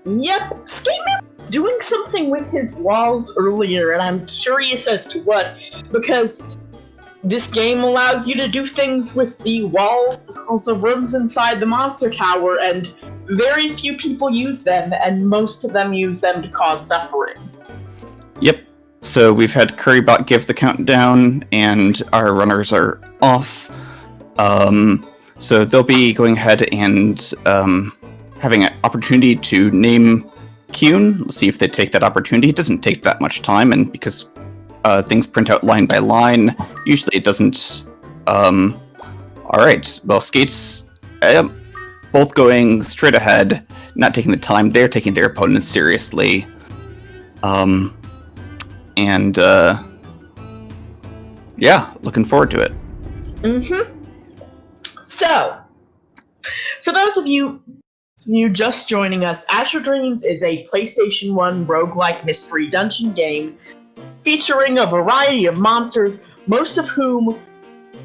Yep, Skateman doing something with his walls earlier, and I'm curious as to what, because this game allows you to do things with the walls, also rooms inside the monster tower, and very few people use them, and most of them use them to cause suffering. Yep. So we've had Currybot give the countdown, and our runners are off. So they'll be going ahead and having an opportunity to name Kuhn. Let's see if they take that opportunity. It doesn't take that much time, and because things print out line by line, usually it doesn't. Alright, well, Skates both going straight ahead, not taking the time. They're taking their opponents seriously. Yeah, looking forward to it. So, for those of you just joining us, Azure Dreams is a PlayStation 1 roguelike mystery dungeon game featuring a variety of monsters, most of whom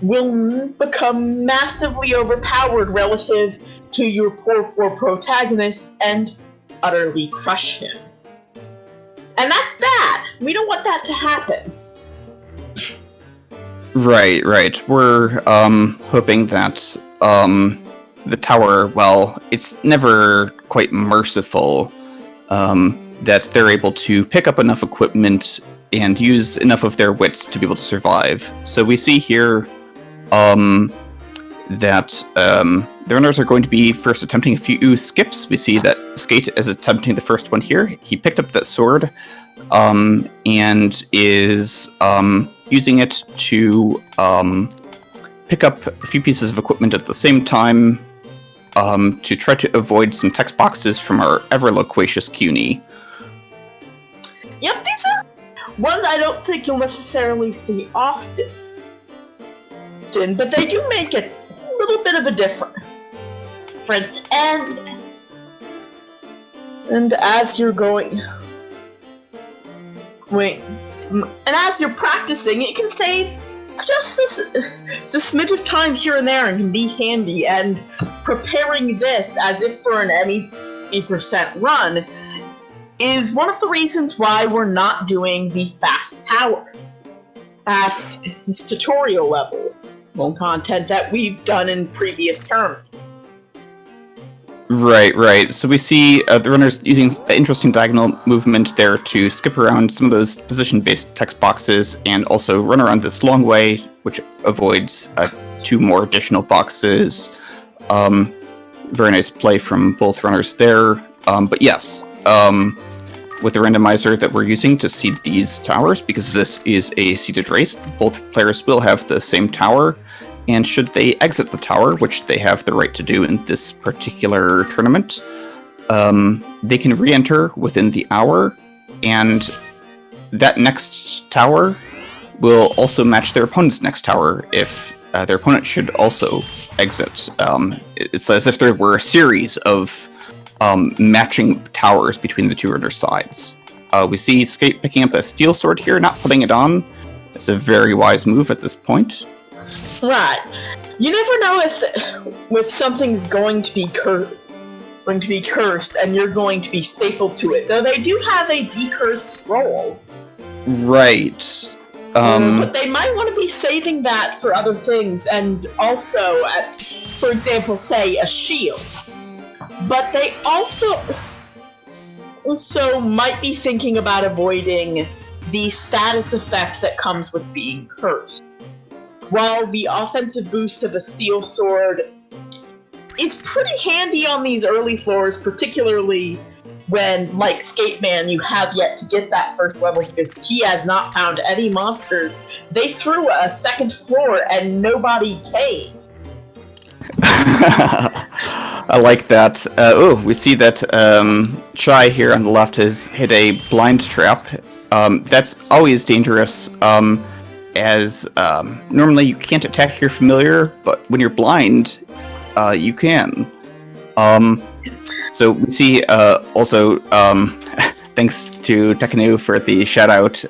will become massively overpowered relative to your poor protagonist and utterly crush him. And that's bad. We don't want that to happen. Right. We're hoping that the tower, well, it's never quite merciful, that they're able to pick up enough equipment and use enough of their wits to be able to survive. So we see here that the runners are going to be first attempting a few skips. We see that Skate is attempting the first one here. He picked up that sword and is using it to pick up a few pieces of equipment at the same time to try to avoid some text boxes from our ever loquacious CUNY. Yep, these are ones I don't think you'll necessarily see often, but they do make a little bit of a difference. And as you're going, and as you're practicing, it can save just a smidge of time here and there and can be handy. And preparing this as if for an 80% run is one of the reasons why we're not doing the fast tower past this tutorial level content that we've done in previous tournaments. Right. So we see the runners using the interesting diagonal movement there to skip around some of those position-based text boxes and also run around this long way, which avoids 2 more additional boxes. Very nice play from both runners there. But yes, with the randomizer that we're using to seed these towers, because this is a seeded race, both players will have the same tower. And should they exit the tower, which they have the right to do in this particular tournament, they can re-enter within the hour, and that next tower will also match their opponent's next tower if their opponent should also exit. It's as if there were a series of matching towers between the two runner sides. We see Skate picking up a steel sword here, not putting it on. It's a very wise move at this point. Right. You never know if something's going to be cursed and you're going to be stapled to it. Though they do have a decursed scroll. Right. But they might want to be saving that for other things, and also, for example, say a shield. But they also might be thinking about avoiding the status effect that comes with being cursed. While the offensive boost of a steel sword is pretty handy on these early floors, particularly when, like Skateman, you have yet to get that first level because he has not found any monsters. They threw a second floor and nobody came. I like that. We see that czaj here on the left has hit a blind trap. That's always dangerous. As normally you can't attack your familiar, but when you're blind, you can. So we see also, thanks to Tekanu for the shout out.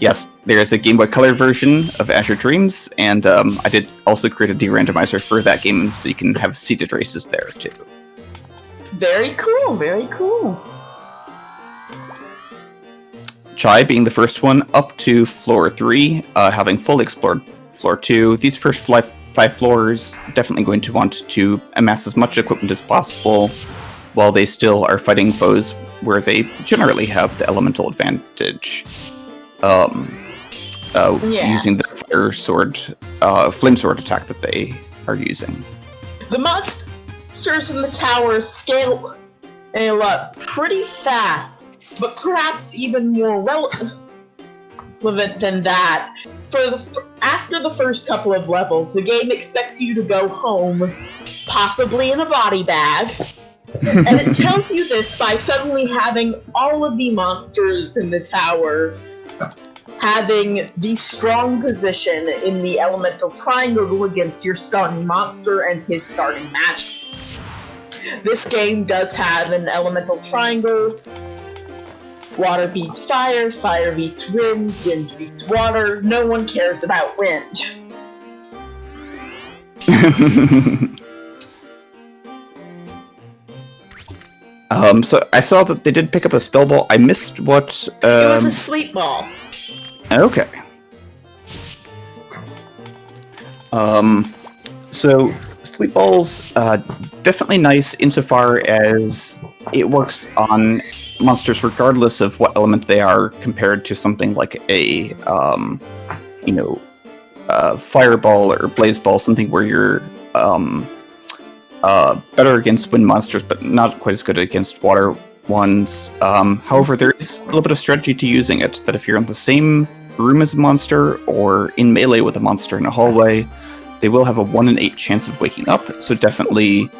Yes, there's a Game Boy Color version of Azure Dreams, and I did also create a de-randomizer for that game, so you can have seated races there too. Very cool, very cool. Chai being the first one up to floor 3, having fully explored floor 2. These first five floors definitely going to want to amass as much equipment as possible while they still are fighting foes where they generally have the elemental advantage. Using the flame sword attack that they are using. The monsters in the tower scale up pretty fast, but perhaps even more relevant than that. After the first couple of levels, the game expects you to go home, possibly in a body bag, and it tells you this by suddenly having all of the monsters in the tower having the strong position in the elemental triangle against your starting monster and his starting magic. This game does have an elemental triangle. Water beats fire, fire beats wind, wind beats water. No one cares about wind. So I saw that they did pick up a spell ball. I missed what... It was a sleep ball. Okay. So sleep balls, definitely nice insofar as it works on monsters regardless of what element they are, compared to something like a, fireball or blaze ball, something where you're better against wind monsters, but not quite as good against water ones. However, there is a little bit of strategy to using it, that if you're in the same room as a monster or in melee with a monster in a hallway, they will have a 1 in 8 chance of waking up, so definitely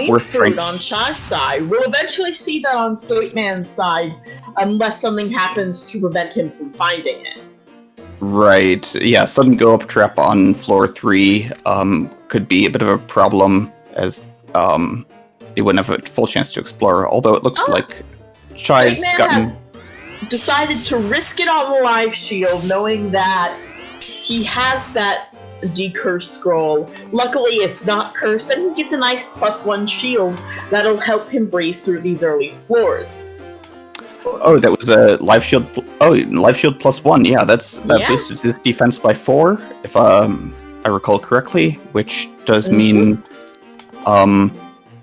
worth trying. On Chai's side. We'll eventually see that on Skateman's side, unless something happens to prevent him from finding it. Right, yeah, sudden go-up trap on floor 3 could be a bit of a problem, as they wouldn't have a full chance to explore, although it looks like Chai's gotten... has decided to risk it on the live shield, knowing that he has that decurse scroll. Luckily, it's not cursed, and he gets a nice +1 shield that'll help him breeze through these early floors. Oh, that was a live shield. Live shield +1. Yeah, that boosted his defense by 4, if I recall correctly, which does mean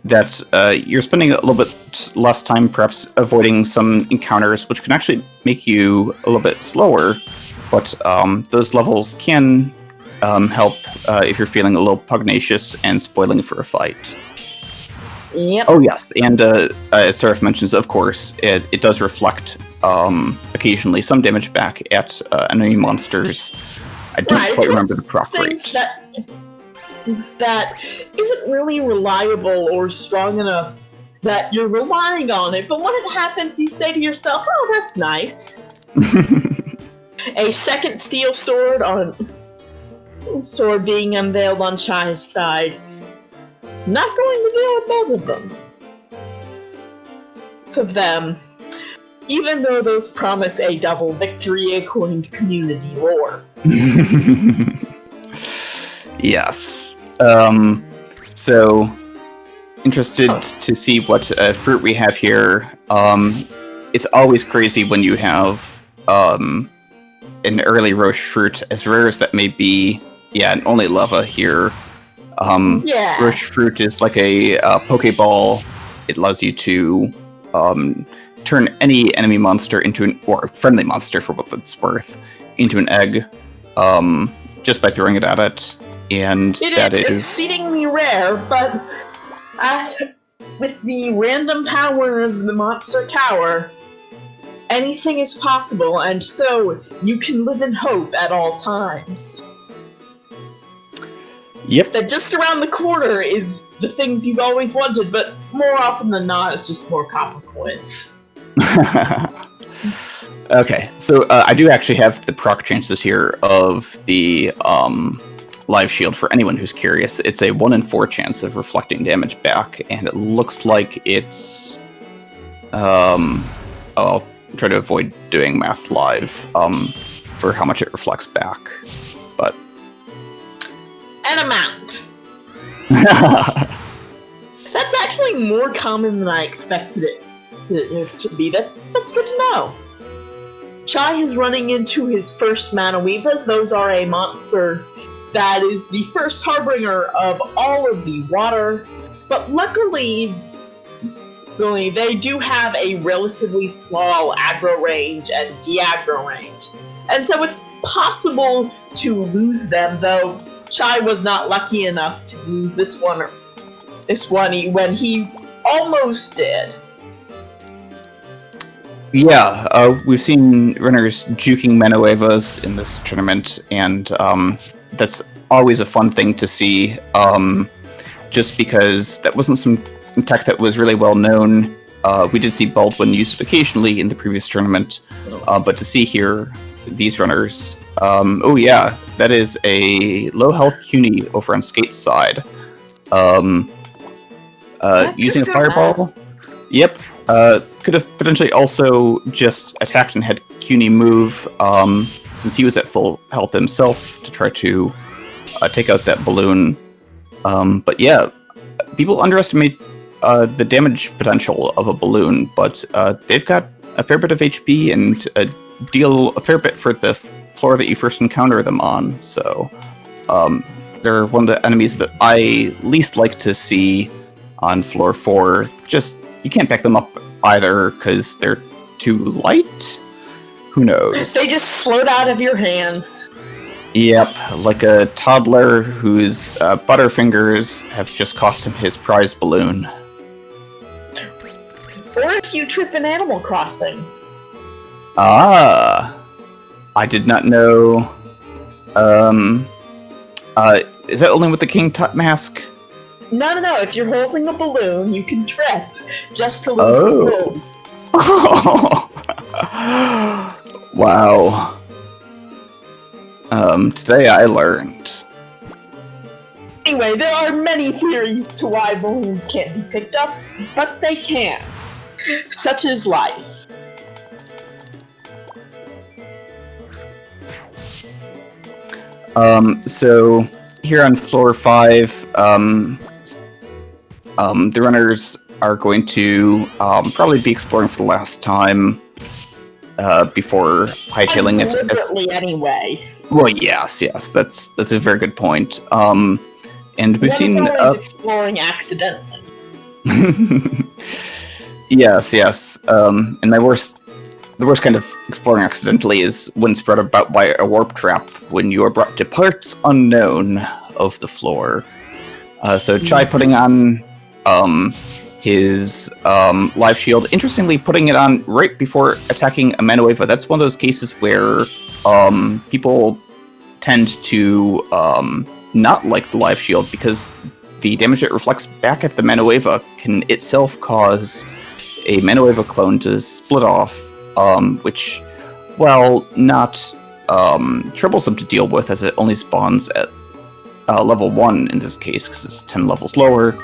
that you're spending a little bit less time perhaps avoiding some encounters, which can actually make you a little bit slower, but those levels can help if you're feeling a little pugnacious and spoiling for a fight. Yep. Oh yes, and as Seraph mentions, of course, it does reflect occasionally some damage back at enemy monsters. I don't quite remember the proc rate. That isn't really reliable or strong enough that you're relying on it, but when it happens, you say to yourself, oh, that's nice. A second steel sword being unveiled on Chai's side. Not going to deal with both of them. Of them. Even though those promise a double victory according to community lore. Yes. So, interested to see what fruit we have here. It's always crazy when you have an early Roche fruit, as rare as that may be. Yeah, and only lava here. Roche fruit is like a Pokeball. It allows you to turn any enemy monster into or friendly monster, for what it's worth, into an egg, just by throwing it at it. And it is exceedingly rare, but with the random power of the monster tower, anything is possible, and so you can live in hope at all times. Yep. That just around the corner is the things you've always wanted, but more often than not, it's just more copper coins. Okay, so I do actually have the proc chances here of the live shield for anyone who's curious. It's a 1 in 4 chance of reflecting damage back, and it looks like it's... I'll try to avoid doing math live for how much it reflects back, but... An amount. That's actually more common than I expected it to be. That's good to know. Czaj is running into his first Manawevas. Those are a monster that is the first harbinger of all of the water. But luckily, they do have a relatively small aggro range and de-aggro range. And so it's possible to lose them, though Czaj was not lucky enough to lose this one when he almost did. Yeah, we've seen runners juking Manawevas in this tournament, and that's always a fun thing to see, just because that wasn't some tech that was really well known. We did see Baldwin use it occasionally in the previous tournament, but to see here these runners, oh yeah, that is a low health CUNY over on Skate's side. Using a fireball. Yep. Could have potentially also just attacked and had CUNY move, since he was at full health himself, to try to take out that balloon. But yeah, people underestimate the damage potential of a balloon, but they've got a fair bit of HP and deal a fair bit for the floor that you first encounter them on. So they're one of the enemies that I least like to see on floor 4. Just, you can't back them up either because they're too light. Who knows? They just float out of your hands. Yep, like a toddler whose butterfingers have just cost him his prize balloon. Or if you trip in Animal Crossing. Ah, I did not know. Is that only with the King Tut mask? No. If you're holding a balloon, you can trip just to lose the balloon. Oh. Wow. Today I learned. Anyway, there are many theories to why balloons can't be picked up, but they can't. Such is life. So here on floor 5, the runners are going to probably be exploring for the last time before hightailing it. Deliberately, anyway. Well, yes, that's a very good point. And we've seen always exploring accidentally. Yes. And the worst kind of exploring accidentally is when spread about by a warp trap, when you are brought to parts unknown of the floor. So Czaj putting on his live shield, interestingly putting it on right before attacking a Manaweva. That's one of those cases where people tend to not like the live shield because the damage it reflects back at the Manaweva can itself cause a Manaweva clone to split off, which, while not troublesome to deal with, as it only spawns at level 1 in this case, because it's 10 levels lower,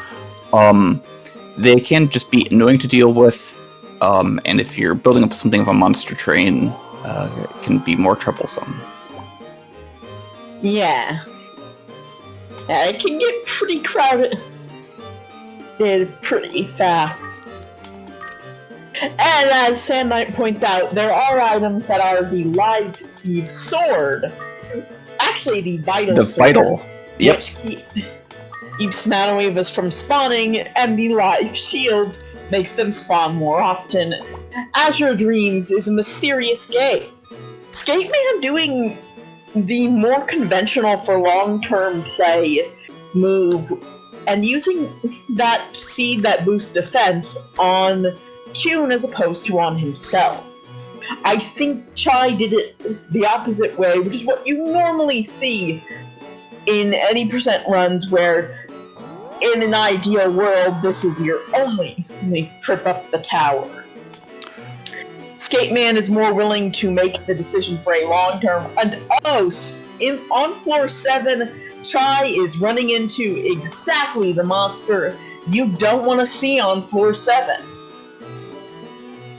they can just be annoying to deal with, and if you're building up something of a monster train, it can be more troublesome. Yeah, it can get pretty crowded pretty fast. And as Sand Knight points out, there are items that are the Live Thief Sword. Actually, the Vital Sword. Vital. Yep. Which keeps Manawevas from spawning, and the Live Shield makes them spawn more often. Azure Dreams is a mysterious game. Skateman doing the more conventional for long-term play move, and using that seed that boosts defense on Kyun as opposed to on himself. I think Czaj did it the opposite way, which is what you normally see in any percent runs where, in an ideal world, this is your only trip up the tower. Skateman is more willing to make the decision for a long term, and on floor 7, Czaj is running into exactly the monster you don't want to see on floor 7.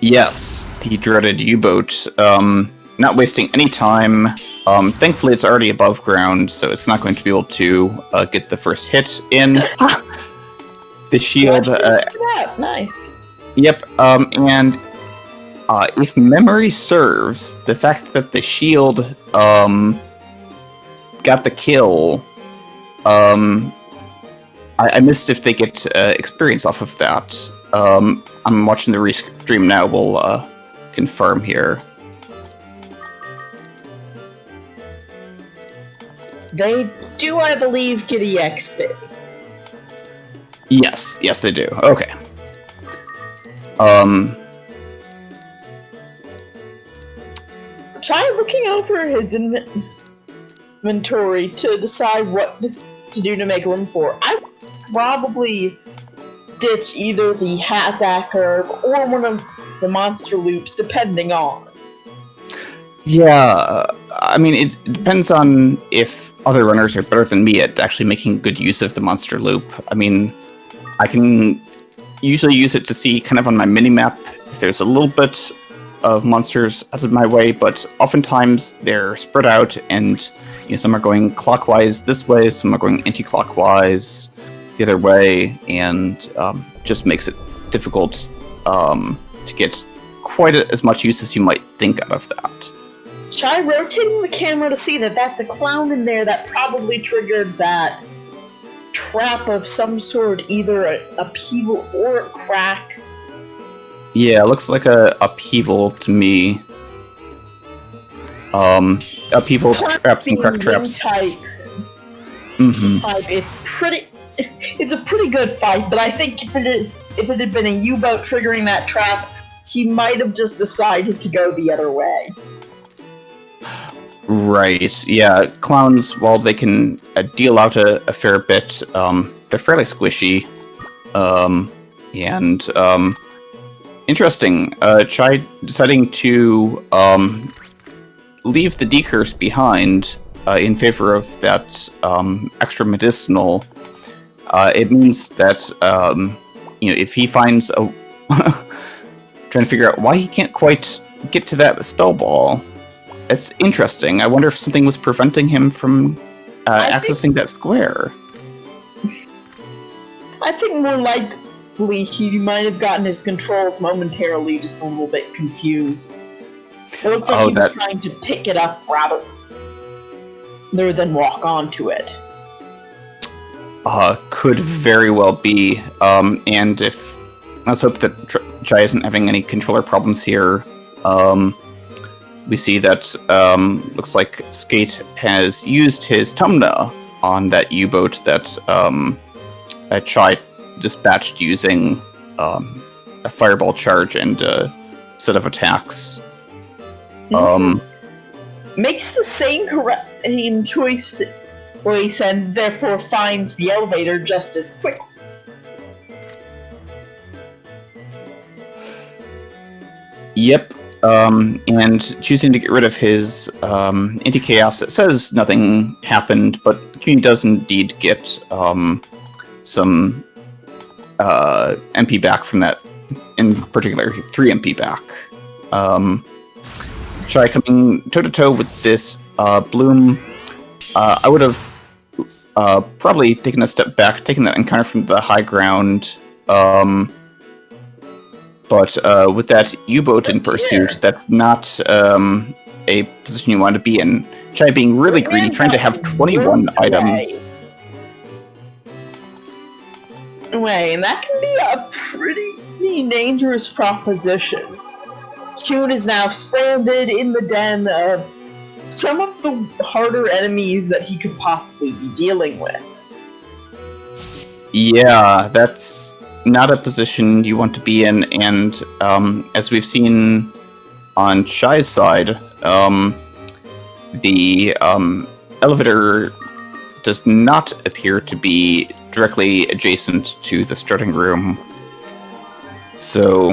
Yes, the dreaded U-boat. Not wasting any time. Thankfully, it's already above ground, so it's not going to be able to get the first hit in. The shield. Nice. Yep. And if memory serves, the fact that the shield got the kill, I missed if they get experience off of that. I'm watching the restream now. We'll confirm here. They do, I believe, get EXP. Yes, they do. Okay. Try looking over his inventory to decide what to do to make room for. I would probably ditch either the Hazak Herb or one of the monster loops, depending on. Yeah, I mean, it depends on if other runners are better than me at actually making good use of the monster loop. I mean, I can usually use it to see kind of on my mini-map if there's a little bit of monsters out of my way, but oftentimes they're spread out and some are going clockwise this way, some are going anti-clockwise the other way, and just makes it difficult to get quite as much use as you might think out of that. Try rotating the camera to see that that's a clown in there that probably triggered that trap of some sort, either a upheaval or a crack. Yeah, it looks like a upheaval to me. Upheaval traps and crack traps. Type. It's a pretty good fight, but I think if it had been a U-boat triggering that trap, he might have just decided to go the other way. Right. Yeah, clowns, while they can deal out a fair bit, they're fairly squishy. Interesting. Chai deciding to leave the decurse behind in favor of that extra medicinal. It means that if he finds a trying to figure out why he can't quite get to that spell ball. It's interesting. I wonder if something was preventing him from accessing that square. I think more likely he might have gotten his controls momentarily just a little bit confused. It looks like he was trying to pick it up rather than walk onto it. Could very well be. And if let's hope that Chai isn't having any controller problems here. We see that looks like Skate has used his Tumna on that U-boat that Chai dispatched using a fireball charge and a set of attacks. Makes the same choice and therefore finds the elevator just as quick. Yep. And choosing to get rid of his anti-chaos, it says nothing happened, but CUNY does indeed get some MP back from that, in particular 3 MP back. Chai coming toe-to-toe with this Bloom. I would have probably taken a step back, taken that encounter from the high ground. But with that U-boat in pursuit, that's not a position you want to be in. Chai being really greedy, trying to have 21 items. And that can be a pretty dangerous proposition. Kyun is now stranded in the den of some of the harder enemies that he could possibly be dealing with. Yeah, that's not a position you want to be in, and as we've seen on Chai's side, the elevator does not appear to be directly adjacent to the starting room. So,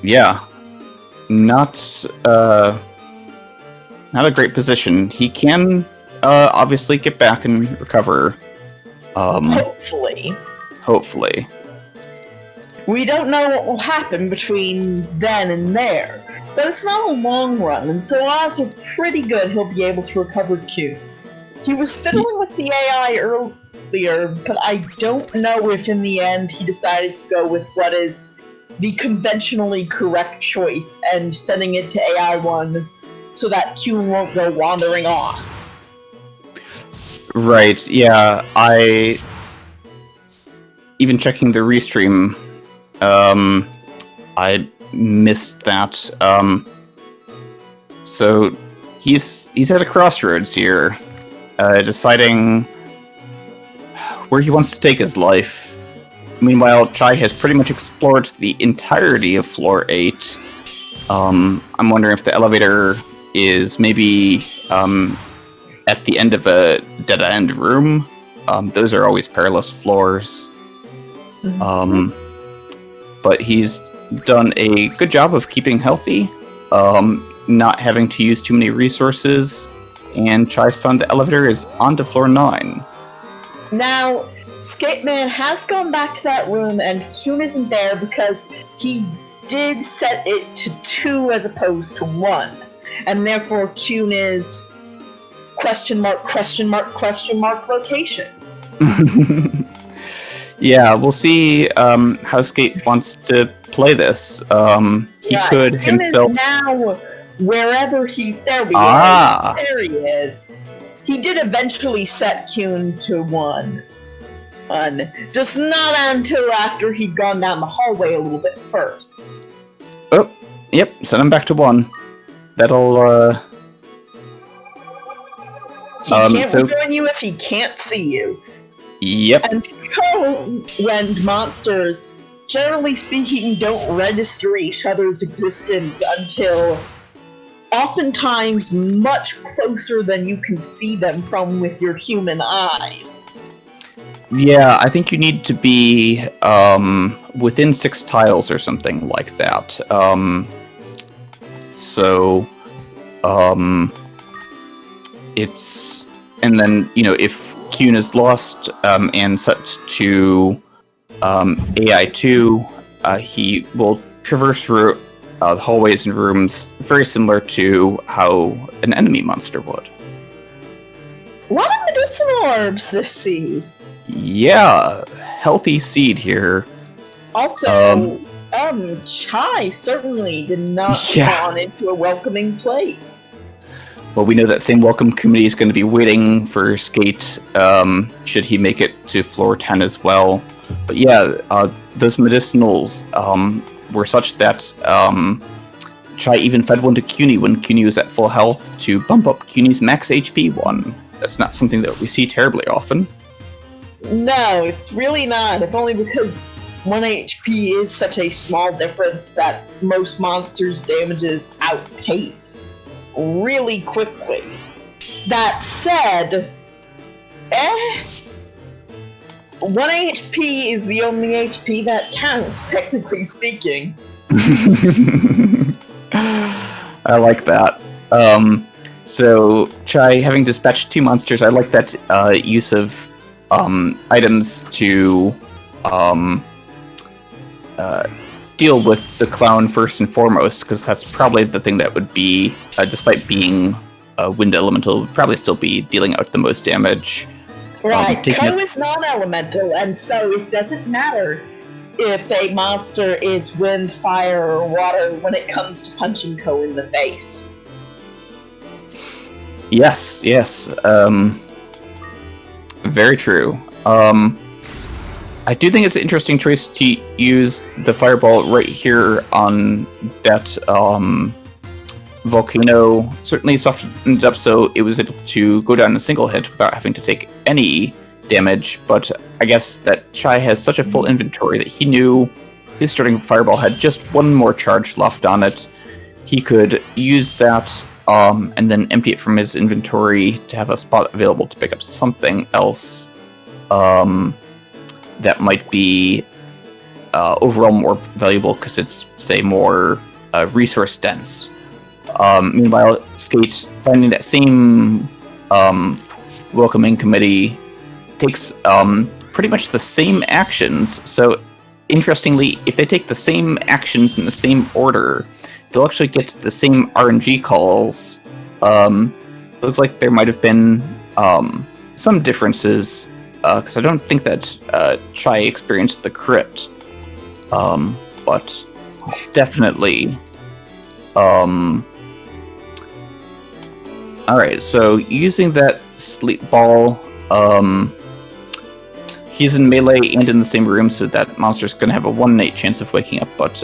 yeah, not a great position. He can obviously get back and recover. Hopefully. We don't know what will happen between then and there, but it's not a long run, and so odds are pretty good he'll be able to recover Q. He was fiddling with the AI unclear, but I don't know if in the end he decided to go with what is the conventionally correct choice and sending it to AI1 so that Kyun won't go wandering off. Right, yeah, even checking the restream, I missed that. So he's at a crossroads here, deciding where he wants to take his life. Meanwhile, Chai has pretty much explored the entirety of Floor 8. I'm wondering if the elevator is maybe at the end of a dead-end room. Those are always perilous floors. But he's done a good job of keeping healthy, not having to use too many resources, and Chai's found the elevator is onto floor 9. Now, Skateman has gone back to that room, and Kyun isn't there because he did set it to 2 as opposed to 1, and therefore Kyun is ... location. Yeah, we'll see how Skate wants to play this. He could Kyun himself... is now wherever he... There we Ah. go. There he is. He did eventually set Kyun to 1. Just not until after he'd gone down the hallway a little bit first. Oh, yep, send him back to 1. That'll, He can't rejoin you if he can't see you. Yep. And co-rend monsters, generally speaking, don't register each other's existence until oftentimes much closer than you can see them from with your human eyes. Yeah, I think you need to be within 6 tiles or something like that. It's... And then, if Kyun is lost and set to AI2, he will traverse through the hallways and rooms very similar to how an enemy monster would. A lot of medicinal herbs this seed. Yeah, healthy seed here. Also, Chai certainly did not spawn into a welcoming place. Well, we know that same welcome committee is going to be waiting for Skate, should he make it to floor 10 as well. But yeah, those medicinals were such that Chai even fed one to CUNY when CUNY was at full health to bump up CUNY's max HP one. That's not something that we see terribly often. No, it's really not, if only because 1 HP is such a small difference that most monsters' damages outpace really quickly. That said, 1 HP is the only HP that counts, technically speaking. I like that. So, Chai, having dispatched 2 monsters, I like that use of items to deal with the clown first and foremost, because that's probably the thing that would be, despite being a wind elemental, would probably still be dealing out the most damage. Right, Ko is non-elemental, and so it doesn't matter if a monster is wind, fire, or water when it comes to punching Ko in the face. Yes. Very true. I do think it's an interesting choice to use the fireball right here on that volcano. Certainly softened it up so it was able to go down in a single hit without having to take any damage, but I guess that Chai has such a full inventory that he knew his starting fireball had just 1 more charge left on it. He could use that and then empty it from his inventory to have a spot available to pick up something else that might be overall more valuable because it's, say, more resource dense. Meanwhile, Skate, finding that same welcoming committee, takes pretty much the same actions. So, interestingly, if they take the same actions in the same order, they'll actually get the same RNG calls. Looks like there might have been some differences because I don't think that czaj experienced the crit. But definitely. Alright, so using that sleep ball, he's in melee and in the same room, so that monster's gonna have a 1 in 8 chance of waking up, but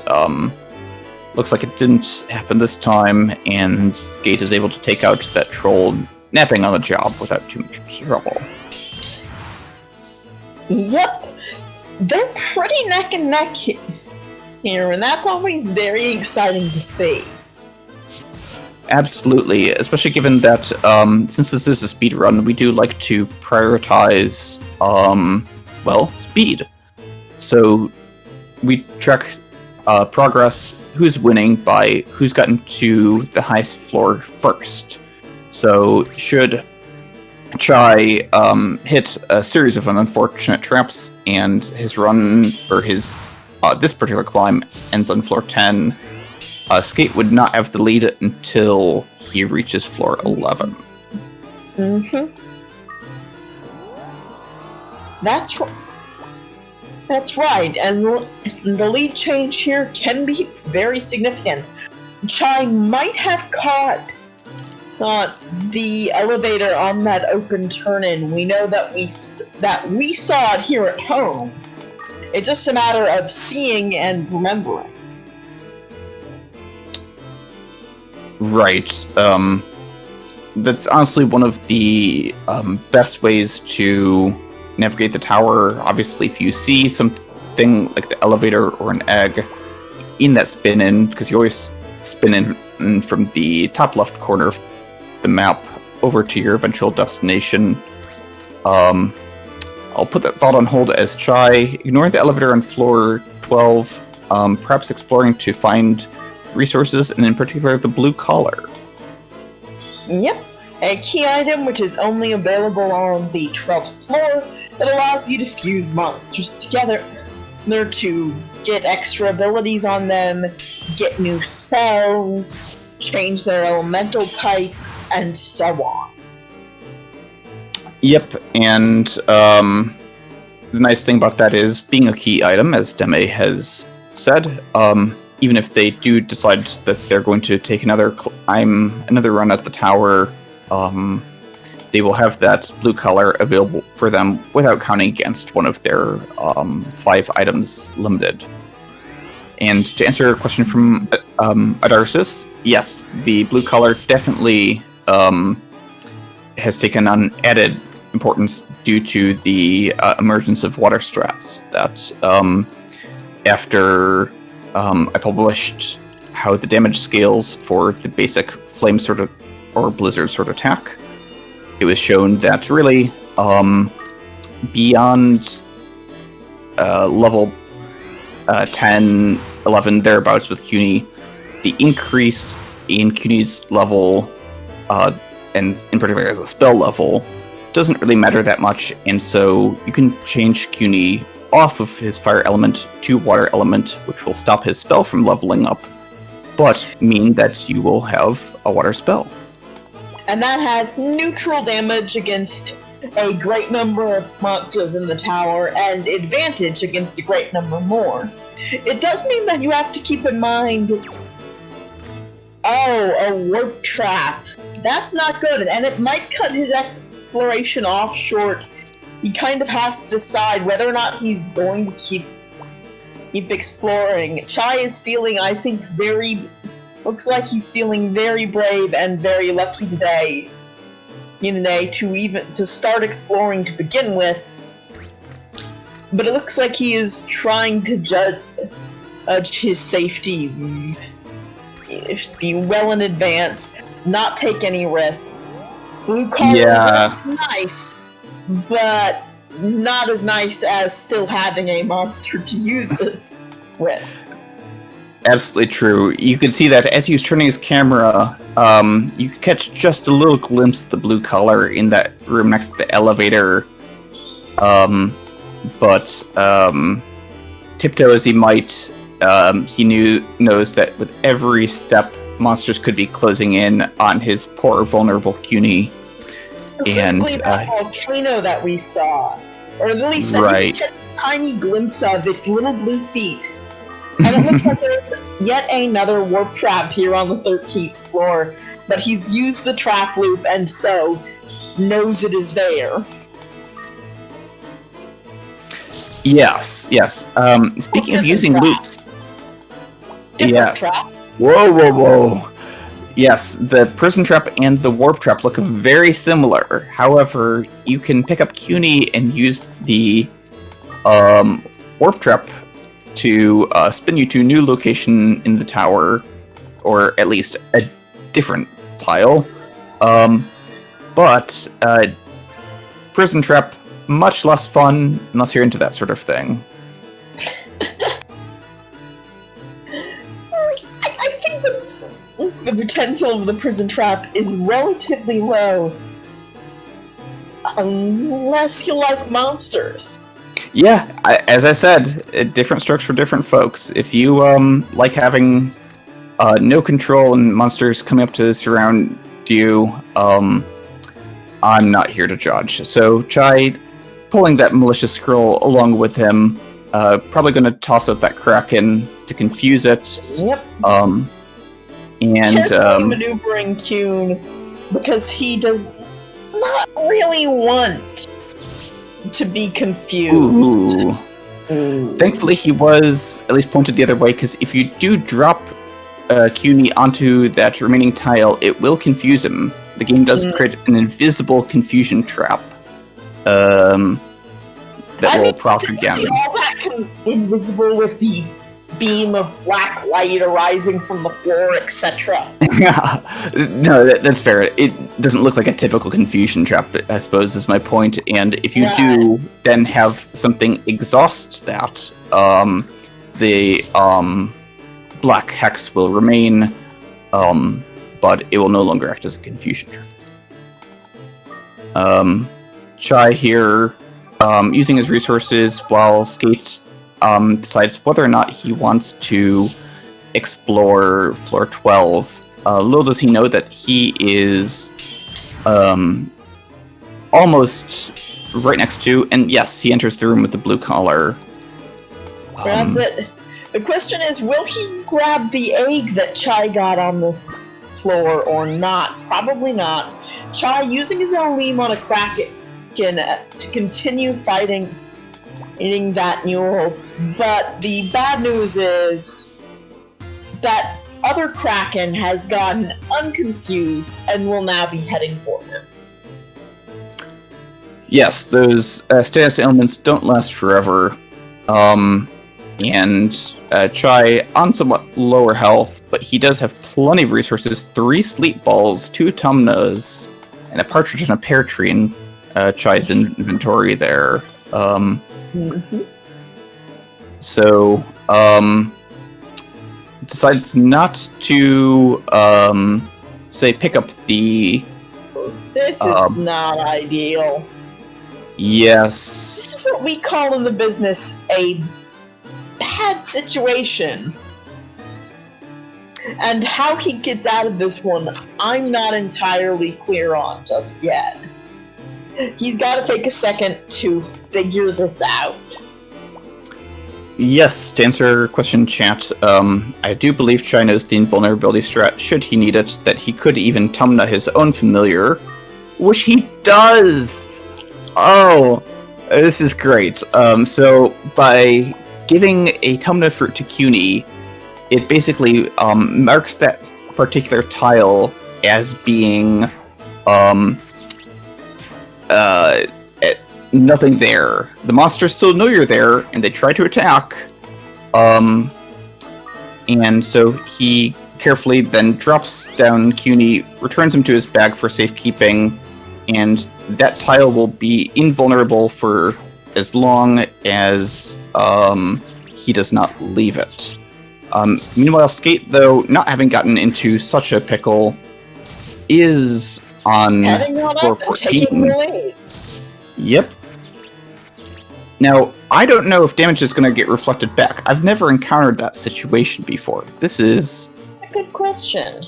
looks like it didn't happen this time, and Skate is able to take out that troll napping on the job without too much trouble. Yep, they're pretty neck and neck here, and that's always very exciting to see. Absolutely, especially given that since this is a speed run, we do like to prioritize, speed. So we track progress, who's winning by who's gotten to the highest floor first. So should czaj hit a series of unfortunate traps and his run, or his this particular climb ends on floor 10, Skate would not have the lead until he reaches floor 11. Mm-hmm. That's right, and the lead change here can be very significant. Czaj might have caught the elevator on that open turn-in. We know that we saw it here at home. It's just a matter of seeing and remembering. Right. That's honestly one of the best ways to navigate the tower. Obviously, if you see something like the elevator or an egg in that spin-in, because you always spin in from the top left corner of the map over to your eventual destination. I'll put that thought on hold as czaj, ignoring the elevator on floor 12, perhaps exploring to find resources, and in particular the blue collar. Yep, a key item which is only available on the 12th floor that allows you to fuse monsters together. They're to get extra abilities on them, get new spells, change their elemental type, and so on. Yep, and the nice thing about that is, being a key item, as Deme has said, even if they do decide that they're going to take another run at the tower, they will have that blue color available for them without counting against one of their 5 items limited. And to answer a question from Adarsis, yes, the blue color definitely has taken on added importance due to the emergence of water strats. That after I published how the damage scales for the basic flame sword or blizzard sword attack, it was shown that really beyond level 10, 11, thereabouts with CUNY, the increase in CUNY's level, and in particular as a spell level, doesn't really matter that much, and so you can change CUNY off of his fire element to water element, which will stop his spell from leveling up, but mean that you will have a water spell. And that has neutral damage against a great number of monsters in the tower, and advantage against a great number more. It does mean that you have to keep in mind, a warp trap. That's not good, and it might cut his exploration off short. He kind of has to decide whether or not he's going to keep exploring. Czaj is feeling, I think, looks like he's feeling very brave and very lucky today, to start exploring to begin with. But it looks like he is trying to judge his safety well in advance, not take any risks. Blue collar is nice, but not as nice as still having a monster to use it with. Absolutely true. You can see that as he was turning his camera, you could catch just a little glimpse of the blue color in that room next to the elevator. But tiptoe as he might, he knows that with every step, monsters could be closing in on his poor, vulnerable CUNY. Specifically that volcano that we saw. Or at least that you can catch a tiny glimpse of its little blue feet. And it looks like there's yet another warp trap here on the 13th floor, but he's used the trap loop and so knows it is there. Yes. Speaking of using loops... Different trap. Whoa. Yes, the prison trap and the warp trap look very similar. However, you can pick up CUNY and use the warp trap to spin you to a new location in the tower, or at least a different tile. But prison trap, much less fun, unless you're into that sort of thing. I think the potential of the prison trap is relatively low, unless you like monsters. Yeah, as I said, different strokes for different folks. If you like having no control and monsters coming up to surround you, I'm not here to judge. So Chai, pulling that malicious scroll along with him, probably going to toss out that Kraken to confuse it. Yep. And maneuvering Kuhn because he does not really want to be confused. Ooh. Thankfully, he was at least pointed the other way, because if you do drop CUNY onto that remaining tile, it will confuse him. The game does create an invisible confusion trap that will propaganda. All that invisible with the beam of black light arising from the floor, etc. No, that's fair. It doesn't look like a typical confusion trap, I suppose, is my point. And if you do then have something exhaust that, the black hex will remain, but it will no longer act as a confusion trap. Chai here, using his resources while Skate decides whether or not he wants to explore floor 12. Little does he know that he is almost right next to, and yes, he enters the room with the blue collar. Grabs it. The question is, will he grab the egg that Chai got on this floor or not? Probably not. Chai, using his own leam on a Kraken to continue fighting that mule, but the bad news is that other Kraken has gotten unconfused and will now be heading for him. Yes, those status ailments don't last forever, and Chai on somewhat lower health, but he does have plenty of resources: 3 sleep balls, 2 tumnas, and a partridge and a pear tree in Chai's inventory there. So, decides not to, say, pick up the... This is not ideal. Yes. This is what we call in the business a bad situation. And how he gets out of this one, I'm not entirely clear on just yet. He's got to take a second to figure this out. Yes, to answer your question, chat, I do believe Chai knows the invulnerability strat, should he need it, that he could even Tumna his own familiar, which he does! Oh, this is great. So, by giving a Tumna fruit to CUNY, it basically marks that particular tile as being nothing there. The monsters still know you're there, and they try to attack. And so he carefully then drops down CUNY, returns him to his bag for safekeeping, and that tile will be invulnerable for as long as he does not leave it. Meanwhile, Skate, though, not having gotten into such a pickle, is on floor 14. Yep. Now, I don't know if damage is going to get reflected back. I've never encountered that situation before. This is... That's a good question.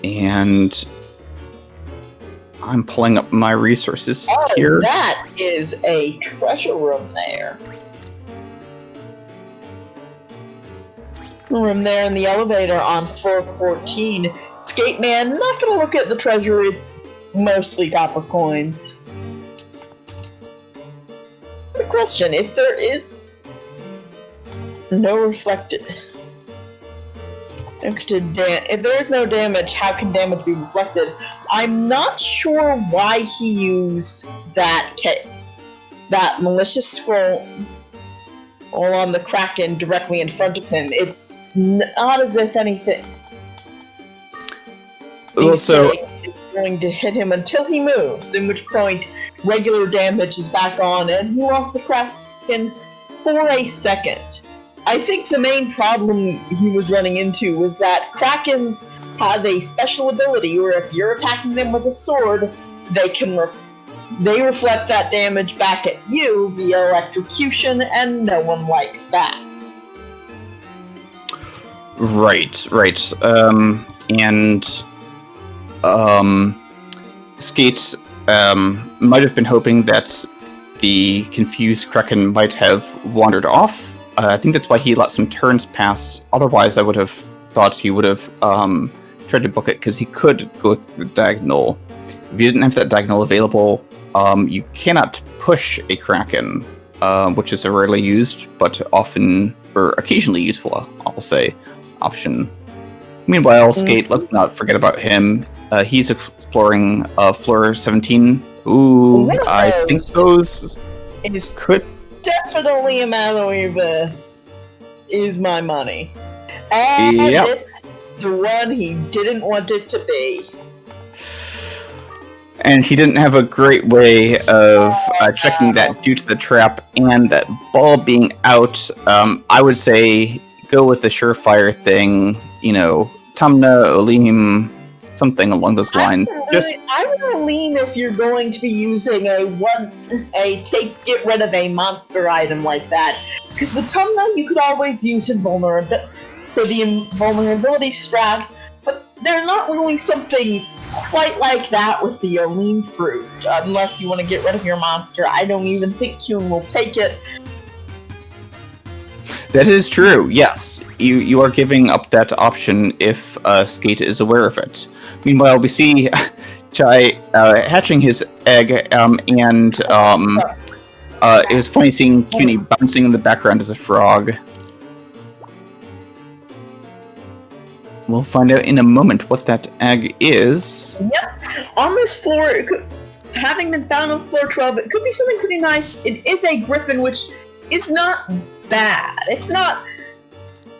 And... I'm pulling up my resources Oh, here. that is a treasure room there. Room there in the elevator on floor 14. Skateman, not gonna look at the treasure, it's mostly copper coins. It's a question, if there is no reflected... If there is no damage, how can damage be reflected? I'm not sure why he used that malicious scroll on the Kraken directly in front of him. It's not as if anything is going to hit him until he moves, in which point regular damage is back on and he lost the Kraken for a second. I think the main problem he was running into was that Krakens have a special ability where if you're attacking them with a sword, they reflect that damage back at you via electrocution, and no one likes that. Right. Skate might have been hoping that the confused Kraken might have wandered off. I think that's why he let some turns pass. Otherwise, I would have thought he would have tried to book it, because he could go through the diagonal. If you didn't have that diagonal available, you cannot push a Kraken, which is a rarely used, but often, or occasionally useful, I'll say, option. Meanwhile, Skate, let's not forget about him. He's exploring floor 17. Ooh, I think those could... Definitely a Manoeva is my money. And it's the one he didn't want it to be. And he didn't have a great way of checking that due to the trap and that ball being out. I would say go with the surefire thing, Tumna, Olim, something along those lines. I would lean if you're going to be using get rid of a monster item like that, because the Tumna you could always use for the invulnerability strap, but there's not really something quite like that with the Olim fruit, unless you want to get rid of your monster. I don't even think Kyun will take it. That is true, yes. You are giving up that option if Skate is aware of it. Meanwhile, we see czaj hatching his egg, and it was funny seeing Cuny bouncing in the background as a frog. We'll find out in a moment what that egg is. Yep, on this floor, having been found on floor 12, it could be something pretty nice. It is a griffin, which is not bad. It's not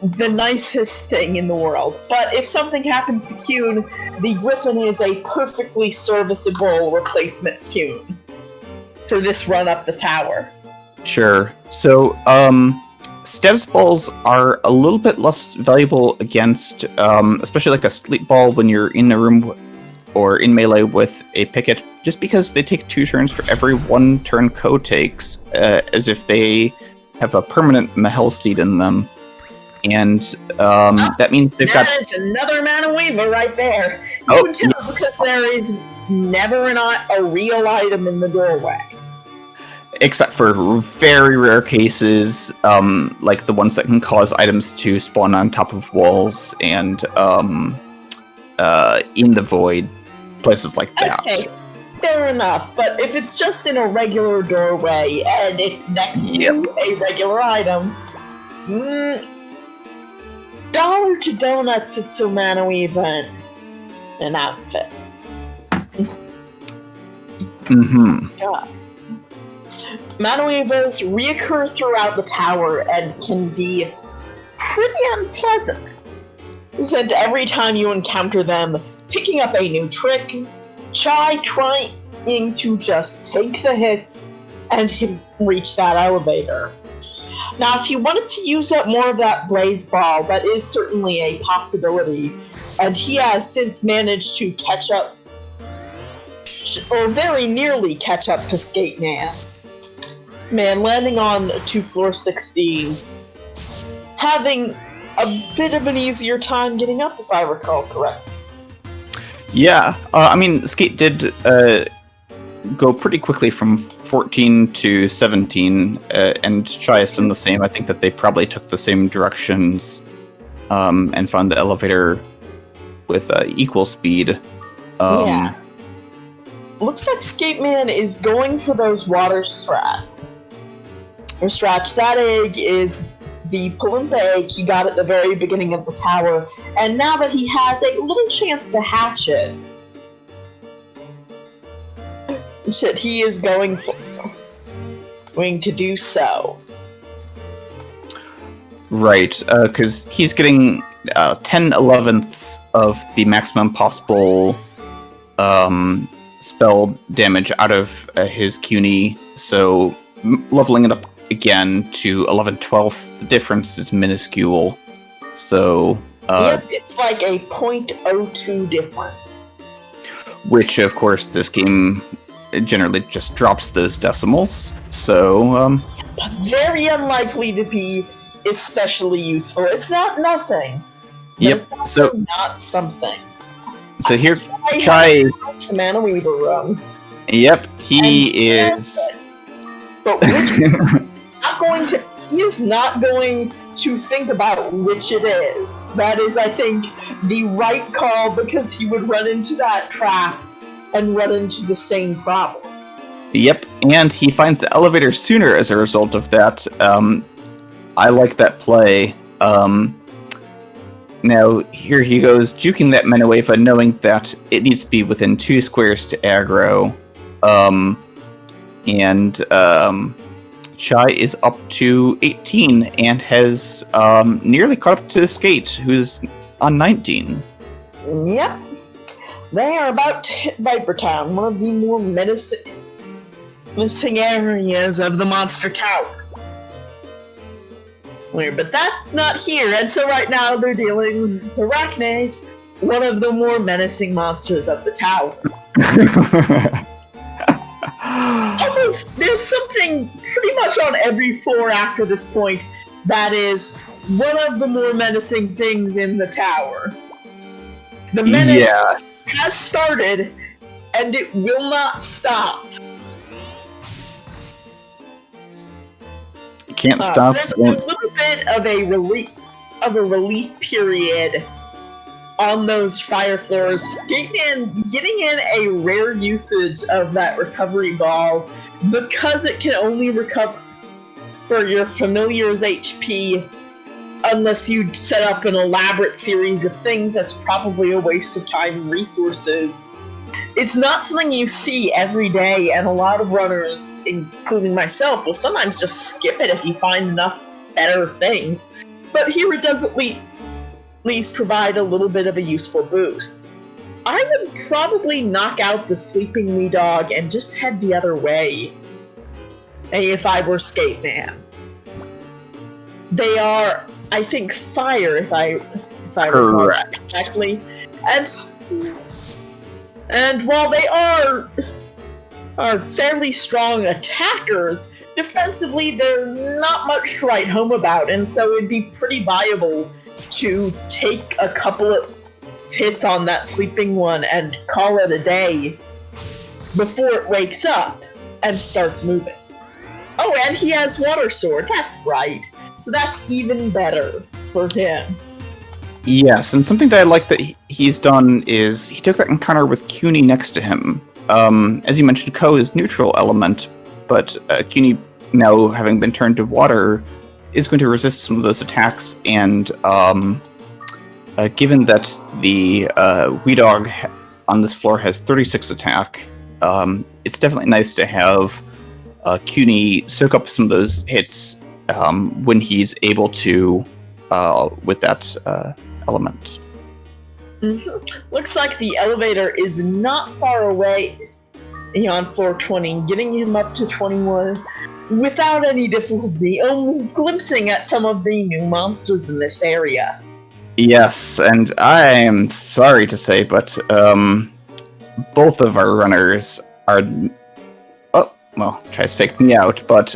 the nicest thing in the world, but if something happens to Kyun, the griffin is a perfectly serviceable replacement Kyun for this run up the tower. Sure. So, status balls are a little bit less valuable against, especially like a sleep ball when you're in a room or in melee with a picket, just because they take 2 turns for every 1 turn Ko takes, as if they have a permanent Mahel seed in them. And that means they've got... That is another Manoeva right there. You can tell because there is never a real item in the doorway. Except for very rare cases, like the ones that can cause items to spawn on top of walls and in the void, places like that. Okay, fair enough. But if it's just in a regular doorway and it's next to a regular item, $1 to donuts, it's a Manoeva an outfit. God. Manoevas reoccur throughout the tower and can be pretty unpleasant. And every time you encounter them, picking up a new trick, czaj trying to just take the hits and reach that elevator. Now, if you wanted to use up more of that blaze ball, that is certainly a possibility, and he has since managed to catch up, or very nearly catch up to Skateman. Man, landing on to floor 16, having a bit of an easier time getting up, if I recall correctly. Yeah, I mean, Skate did go pretty quickly from 14 to 17, and czaj has done the same. I think that they probably took the same directions and found the elevator with equal speed. Yeah. Looks like Skateman is going for those water strats. Or Stratch, that egg is the Pulimp egg he got at the very beginning of the tower, and now that he has a little chance to hatch it, he is going to do so. Right, because he's getting 10/11ths of the maximum possible spell damage out of his CUNY, so leveling it up again to 11/12, the difference is minuscule. So yep, it's like a 0.02 difference. Which, of course, this game generally just drops those decimals. So but very unlikely to be especially useful. It's not nothing. Yep. It's also not something. So here, czaj. Mana Weaver run. Yep, he is. But he is not going to think about which it is. That is, I think, the right call, because he would run into that trap and run into the same problem. Yep, and he finds the elevator sooner as a result of that. I like that play. Now, here he goes, juking that Menueva, knowing that it needs to be within 2 squares to aggro. Czaj is up to 18 and has nearly caught up to Skate, who's on 19. Yep. They are about to hit Viper Town, one of the more menacing areas of the Monster Tower. But that's not here, and so right now they're dealing with Arachnes, one of the more menacing monsters of the tower. Although there's something pretty much on every floor after this point that is one of the more menacing things in the tower. The menace has started, and it will not stop. Can't stop. There's a little bit of a relief period on those fire floors. Skateman getting in a rare usage of that recovery ball because it can only recover for your familiar's HP unless you set up an elaborate series of things. That's probably a waste of time and resources. It's not something you see every day, and a lot of runners, including myself, will sometimes just skip it if you find enough better things. But here it does at least provide a little bit of a useful boost. I would probably knock out the sleeping wee dog and just head the other way if I were Skateman. They are, I think, fire, if I recall correctly. And while they are fairly strong attackers, defensively they're not much to write home about, and so it'd be pretty viable to take a couple of hits on that sleeping one and call it a day before it wakes up and starts moving. Oh, and he has water sword, that's right. So that's even better for him. Yes, and something that I like that he's done is he took that encounter with CUNY next to him. As you mentioned, Ko is neutral element, but CUNY, now having been turned to water, is going to resist some of those attacks, and given that the Wee Dog on this floor has 36 attack, it's definitely nice to have CUNY soak up some of those hits when he's able to with that element. Mm-hmm. Looks like the elevator is not far away on floor 20, getting him up to 21 without any difficulty, glimpsing at some of the new monsters in this area. Yes, and I am sorry to say, but both of our runners are... Oh, well, czaj's faked me out, but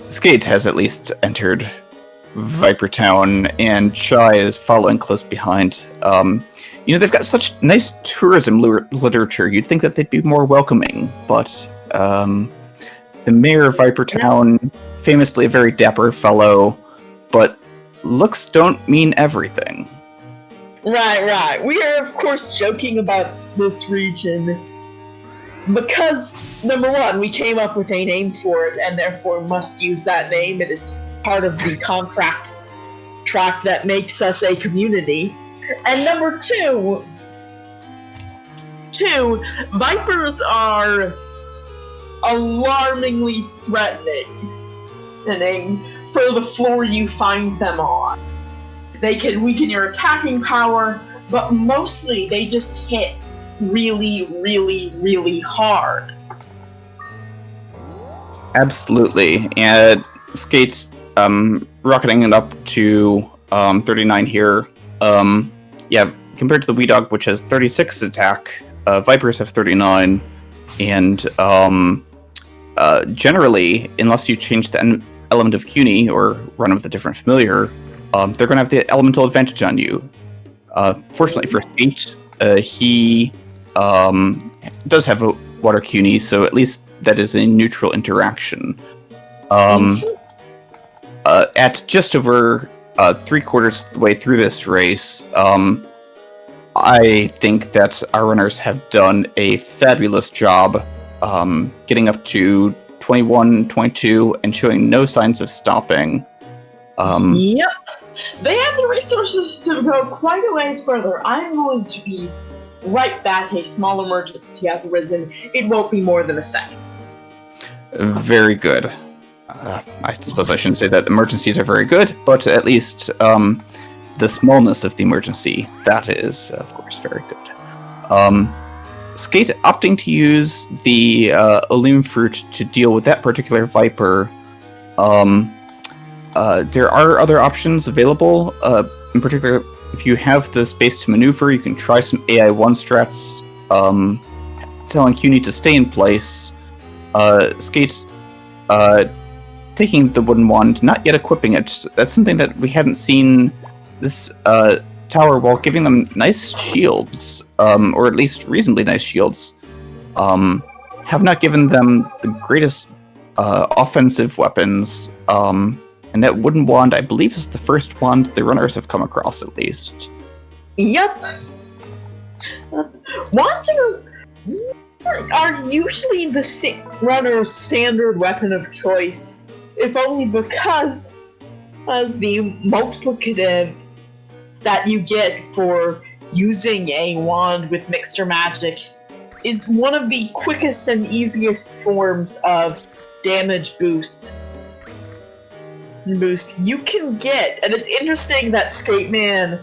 Skate has at least entered Viper Town, and czaj is following close behind. They've got such nice tourism literature. You'd think that they'd be more welcoming, but the mayor of Viper Town, famously a very dapper fellow, but looks don't mean everything. Right. We are, of course, joking about this region because, number one, we came up with a name for it and therefore must use that name. It is part of the contract that makes us a community. And number two, Vipers are alarmingly threatening for the floor you find them on. They can weaken your attacking power, but mostly they just hit really, really, really hard. Absolutely. And Skate's rocketing it up to 39 here. Compared to the Wee Dog, which has 36 attack, Vipers have 39. And generally, unless you change the element of CUNY or run with a different familiar, they're going to have the elemental advantage on you. Fortunately for Skate, he does have a water CUNY, so at least that is a neutral interaction. At just over 3/4 of the way through this race, I think that our runners have done a fabulous job getting up to 21, 22, and showing no signs of stopping. Yep. They have the resources to go quite a ways further. I'm going to be right back. A small emergency has arisen. It won't be more than a second. Very good. I suppose I shouldn't say that emergencies are very good, but at least the smallness of the emergency, that is, of course, very good. Skate opting to use the Illume Fruit to deal with that particular Viper. There are other options available. In particular, if you have the space to maneuver, you can try some AI-1 strats, telling CUNY to stay in place. Skate taking the wooden wand, not yet equipping it. That's something that we haven't seen this tower, while giving them nice shields, or at least reasonably nice shields, have not given them the greatest offensive weapons. And that wooden wand, I believe, is the first wand the runners have come across, at least. Yep. Wands are usually the runner's standard weapon of choice, if only because as the multiplicative that you get for using a wand with mixture magic is one of the quickest and easiest forms of damage boost you can get. And it's interesting that Skateman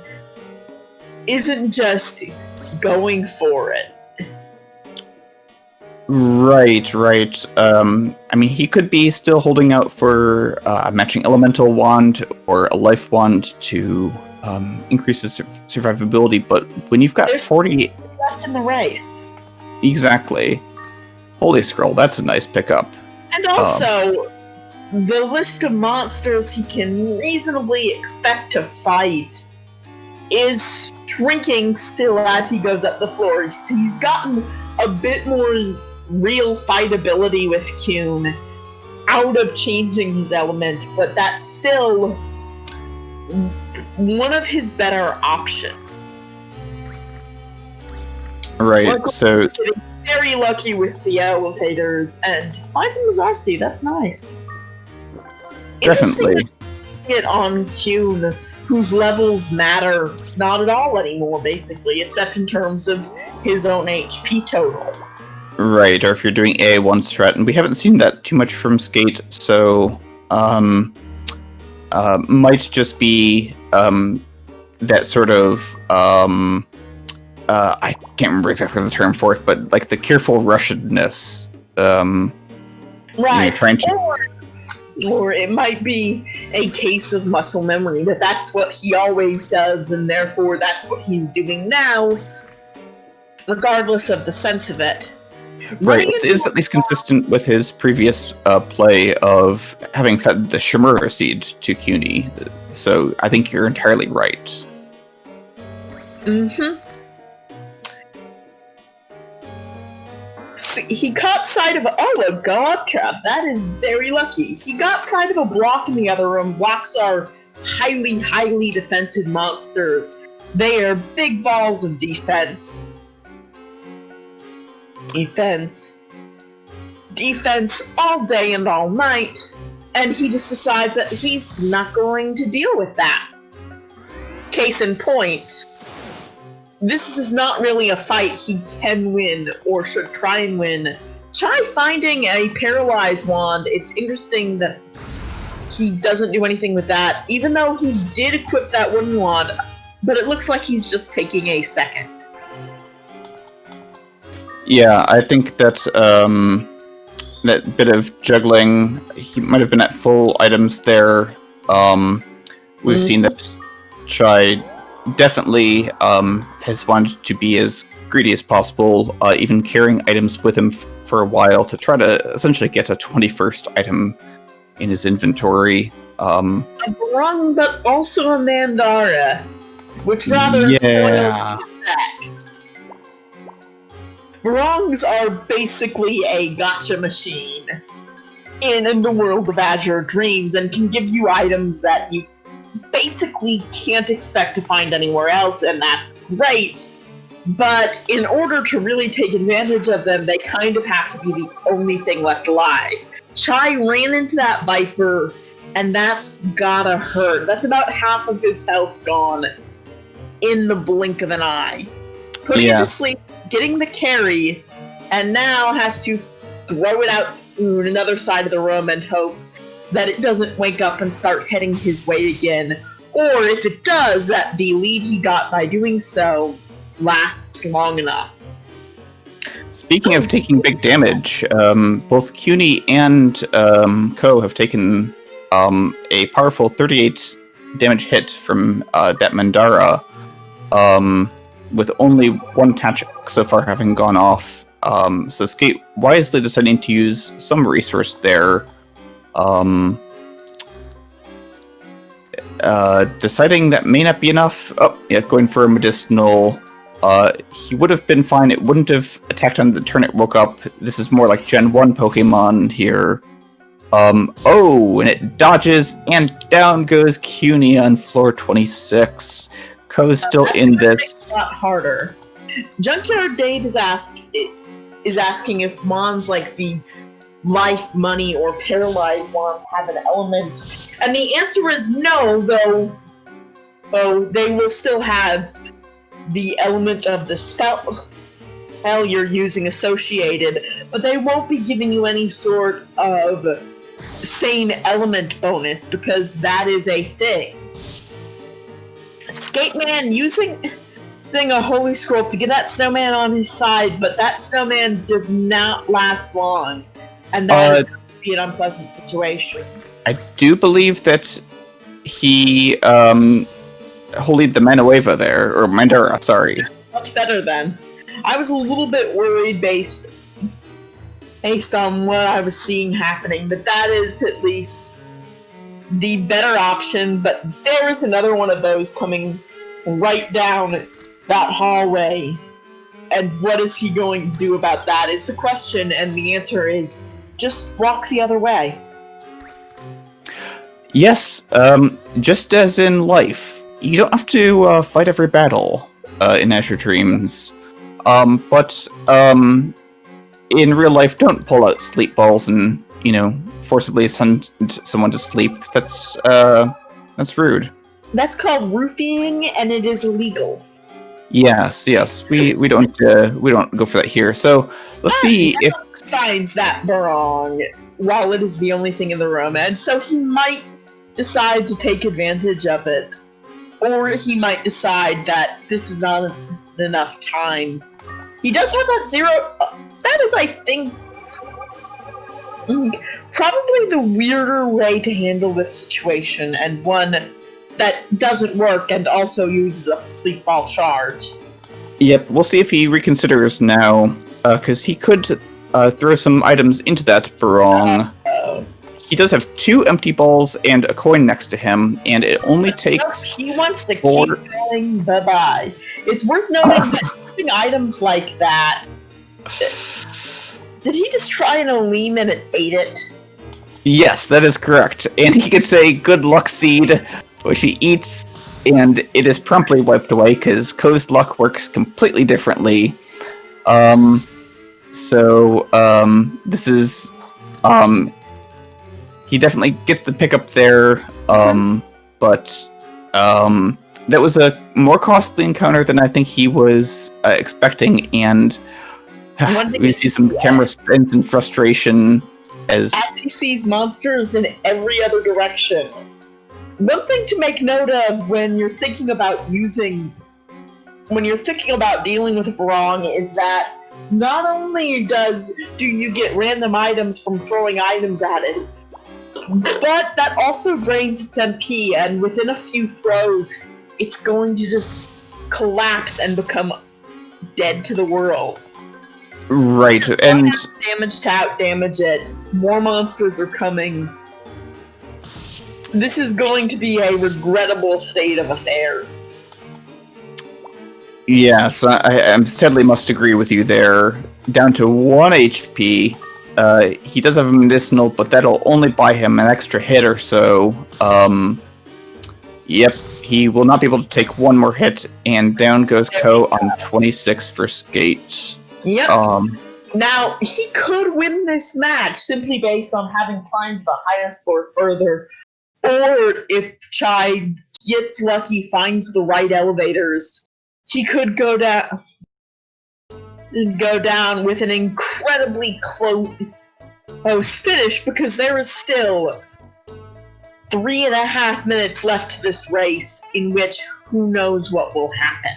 isn't just going for it. Right. He could be still holding out for a matching elemental wand or a life wand to increase his survivability, but when you've got 40 left in the race. Exactly. Holy scroll, that's a nice pickup. And also, the list of monsters he can reasonably expect to fight is shrinking still as he goes up the floor. He's gotten a bit more real fightability with Kuhn out of changing his element, but that's still one of his better options. Right, so very lucky with the elevators and finds him as RC. That's nice. Definitely. It on Kuhn, whose levels matter not at all anymore, basically, except in terms of his own HP total. Right, or if you're doing AA1 strat, and we haven't seen that too much from Skate, so might just be that sort of I can't remember exactly the term for it, but like the careful Russianness. Right. Trying to... Or it might be a case of muscle memory, that that's what he always does, and therefore that's what he's doing now, regardless of the sense of it. Right, it is at least consistent with his previous play of having fed the Shimura seed to CUNY. So I think you're entirely right. Mm-hmm. See, he caught sight of a god trap. That is very lucky. He got sight of a block in the other room. Blocks are highly defensive monsters. They are big balls of defense. Defense all day and all night. And he just decides that he's not going to deal with that. Case in point, this is not really a fight he can win or should try and win. Try finding a paralyzed wand. It's interesting that he doesn't do anything with that, even though he did equip that wooden wand, but it looks like he's just taking a second. Yeah, I think that that bit of juggling, he might have been at full items there. We've seen that czaj definitely has wanted to be as greedy as possible, even carrying items with him for a while to try to essentially get a 21st item in his inventory. A Brung, but also a Mandara, which rather yeah. Brungs are basically a gacha machine in the world of Azure Dreams and can give you items that you basically can't expect to find anywhere else, and that's great. But in order to really take advantage of them, they kind of have to be the only thing left alive. Czaj ran into that Viper, and that's gotta hurt. That's about half of his health gone in the blink of an eye. Putting it to sleep, getting the carry, and now has to throw it out to another side of the room and hope that it doesn't wake up and start heading his way again. Or if it does, that the lead he got by doing so lasts long enough. Speaking of taking big damage, both CUNY and Ko have taken a powerful 38 damage hit from that Mandara, with only one tactic so far having gone off. So Skate wisely deciding to use some resource there, deciding that may not be enough. Oh, yeah, going for a medicinal. He would have been fine. It wouldn't have attacked on the turn it woke up. This is more like Gen 1 Pokemon here. Oh, and it dodges, and down goes CUNY on floor 26. Ko's still in this. A lot harder. Junkyard Dave is asking if wands like the life, money, or paralyzed wand have an element, and the answer is no. Though they will still have the element of the spell you're using associated, but they won't be giving you any sort of sane element bonus because that is a thing. Skateman using a holy scroll to get that snowman on his side, but that snowman does not last long, and that is going to be an unpleasant situation. I do believe that he holied the Manueva there, or Mandara, sorry. Much better then. I was a little bit worried based on what I was seeing happening, but that is at least the better option. But there is another one of those coming right down that hallway, and what is he going to do about that is the question, and the answer is just walk the other way. Yes, just as in life, you don't have to fight every battle in Azure Dreams, but in real life, don't pull out sleep balls and, forcibly send someone to sleep. That's rude. That's called roofing, and it is illegal. Yes, we don't go for that here. So let's see if finds that wrong while it is the only thing in the room, and so he might decide to take advantage of it, or he might decide that this is not enough time. He does have that zero. That is, I think, probably the weirder way to handle this situation, and one that doesn't work and also uses up sleep ball charge. Yep, we'll see if he reconsiders now, because he could throw some items into that barong. he does have 2 empty balls and a coin next to him, and it only takes... He wants to keep going, bye-bye. It's worth noting that using items like that... Did he just try an Aleem and it ate it? Yes, that is correct. And he gets a good luck seed, which he eats, and it is promptly wiped away, because Ko's luck works completely differently. This is... he definitely gets the pickup there, but that was a more costly encounter than I think he was expecting, and we see some camera spins and frustration as he sees monsters in every other direction. One thing to make note of when you're thinking about dealing with a barong is that not only do you get random items from throwing items at it, but that also drains its MP, and within a few throws, it's going to just collapse and become dead to the world. Right, and damage to out-damage it. More monsters are coming. This is going to be a regrettable state of affairs. Yes, I sadly must agree with you there. Down to 1 HP. He does have a medicinal, but that'll only buy him an extra hit or so. Yep, he will not be able to take 1 more hit, and down goes Ko on 26 for Skate. Yep. Now, he could win this match simply based on having climbed the higher floor further, or if Chai gets lucky, finds the right elevators, he could go down with an incredibly close finish, because there is still 3.5 minutes left to this race, in which who knows what will happen.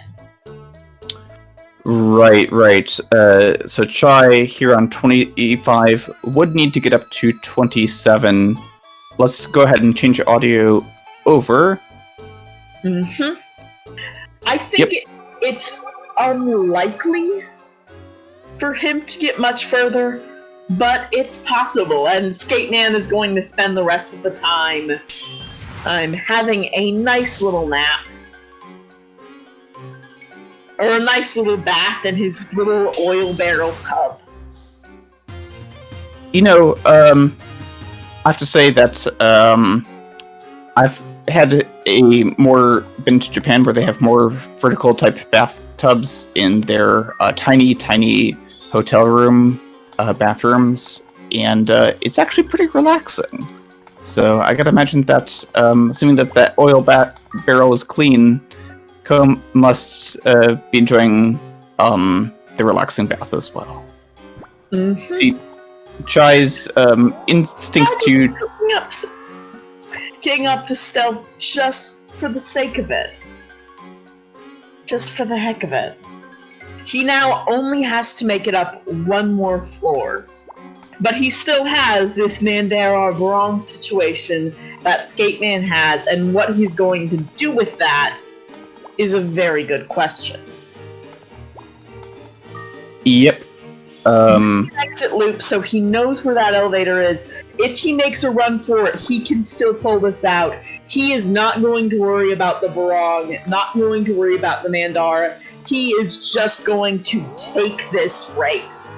Right. So Chai here on 25 would need to get up to 27. Let's go ahead and change audio over. I think it's unlikely for him to get much further, but it's possible, and Skateman is going to spend the rest of the time having a nice little nap. Or a nice little bath in his little oil barrel tub. You know, I have to say that I've been to Japan where they have more vertical type bathtubs in their tiny hotel room bathrooms, and it's actually pretty relaxing. So I gotta imagine that, assuming that oil barrel is clean, Ko must be enjoying the relaxing bath as well. See, Chai's instincts to getting up the stealth just for the sake of it. Just for the heck of it. He now only has to make it up 1 more floor. But he still has this Mandara Barong situation that Skateman has, and what he's going to do with that is a very good question. Yep. Exit loop, so he knows where that elevator is. If he makes a run for it, he can still pull this out. He is not going to worry about the Barong, not going to worry about the Mandara. He is just going to take this race.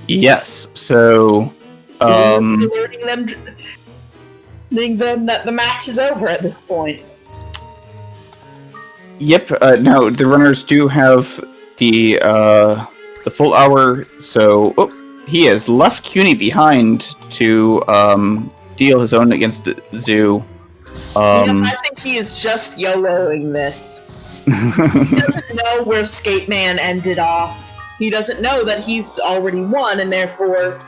Yes, so alerting them that the match is over at this point. Yep. Now the runners do have the full hour, so he has left CUNY behind to deal his own against the zoo. I think he is just YOLOing this. He doesn't know where Skateman ended off. He doesn't know that he's already won, and therefore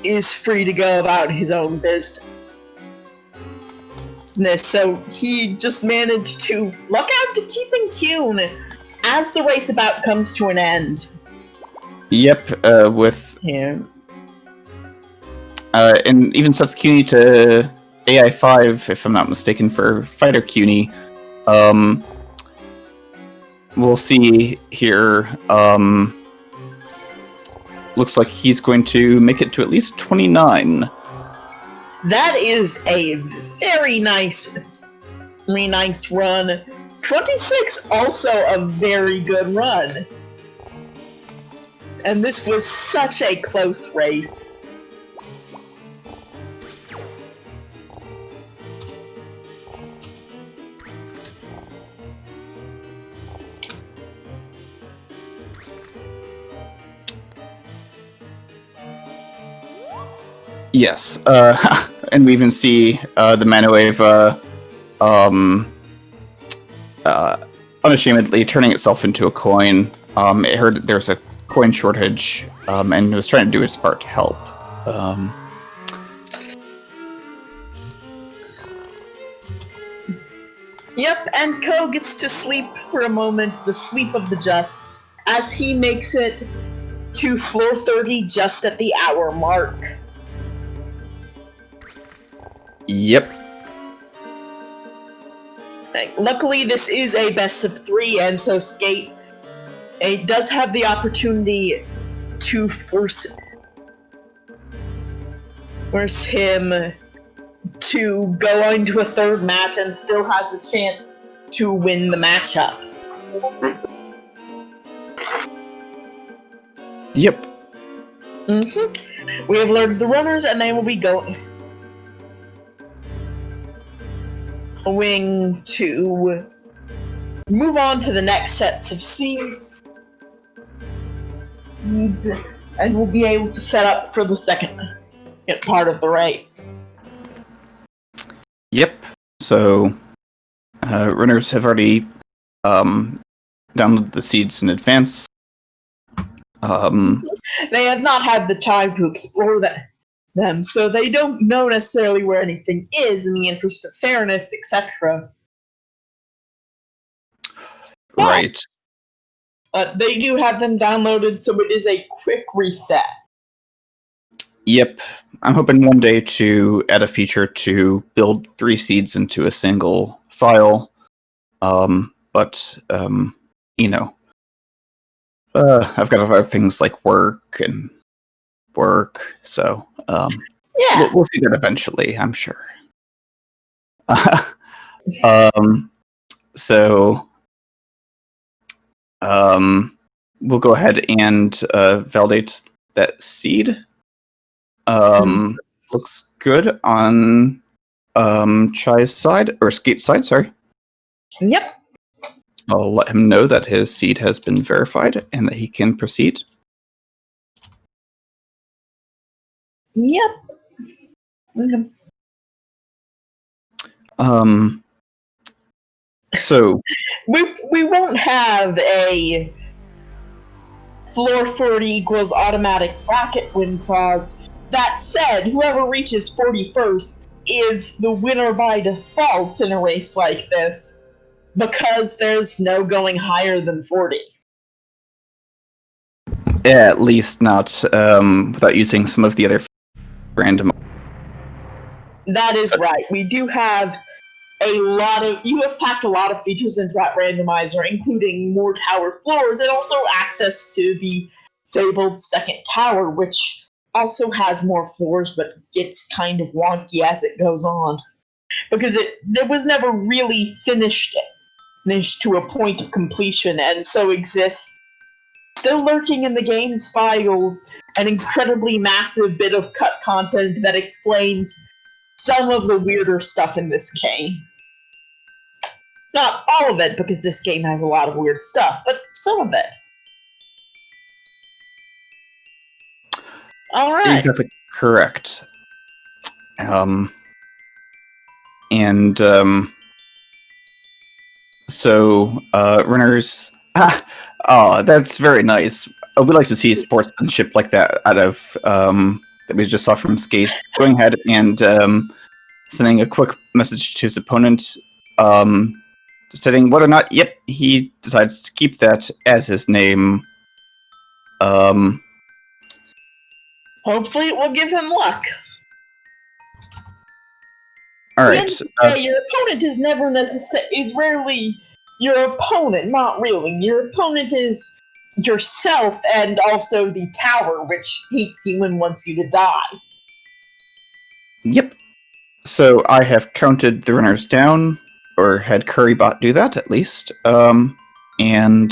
is free to go about his own business. So he just managed to luck out to keeping Kyun as the race about comes to an end. Yep, with and even sets CUNY to AI5, if I'm not mistaken, for Fighter CUNY. We'll see here. looks like he's going to make it to at least 29. That is a very nice run. 26, also a very good run. And this was such a close race. Yes, and we even see the Manowave unashamedly turning itself into a coin. It heard that there's a coin shortage, and was trying to do its part to help. Yep, and Ko gets to sleep for a moment, the sleep of the just, as he makes it to floor 30 just at the hour mark. Yep. Luckily, this is a best of 3, and so Skate does have the opportunity to force him to go into a third match and still has a chance to win the matchup. Yep. We have alerted the runners, and they will be going to move on to the next sets of seeds, and we'll be able to set up for the second part of the race. Yep. So, runners have already downloaded the seeds in advance. They have not had the time to explore them, so they don't know necessarily where anything is in the interest of fairness, etc. Right. They do have them downloaded, so it is a quick reset. Yep. I'm hoping one day to add a feature to build 3 seeds into a single file. But you know, I've got other things like work, so Yeah. we'll see that eventually, I'm sure. So we'll go ahead and validate that seed. Looks good on Chai's side, or Skate's side, sorry. Yep. I'll let him know that his seed has been verified and that he can proceed. Yep. Okay. So we won't have a floor 40 equals automatic bracket win clause. That said, whoever reaches 41st is the winner by default in a race like this, because there's no going higher than 40. at least not without using some of the other random. That is right. We do have you have packed a lot of features into that randomizer, including more tower floors and also access to the fabled second tower, which also has more floors but gets kind of wonky as it goes on. Because it was never really finished to a point of completion, and so exists, still lurking in the game's files, an incredibly massive bit of cut content that explains some of the weirder stuff in this game. Not all of it, because this game has a lot of weird stuff, but some of it. Alright. Exactly correct. So runners. Oh, that's very nice. We'd like to see sportsmanship like that out of that we just saw from Skate. Going ahead and sending a quick message to his opponent, stating whether or not, yep, he decides to keep that as his name. Hopefully it will give him luck. All right. Your opponent is never is rarely your opponent. Not really. Your opponent is yourself and also the tower, which hates you and wants you to die. Yep. So I have counted the runners down, or had Currybot do that at least. And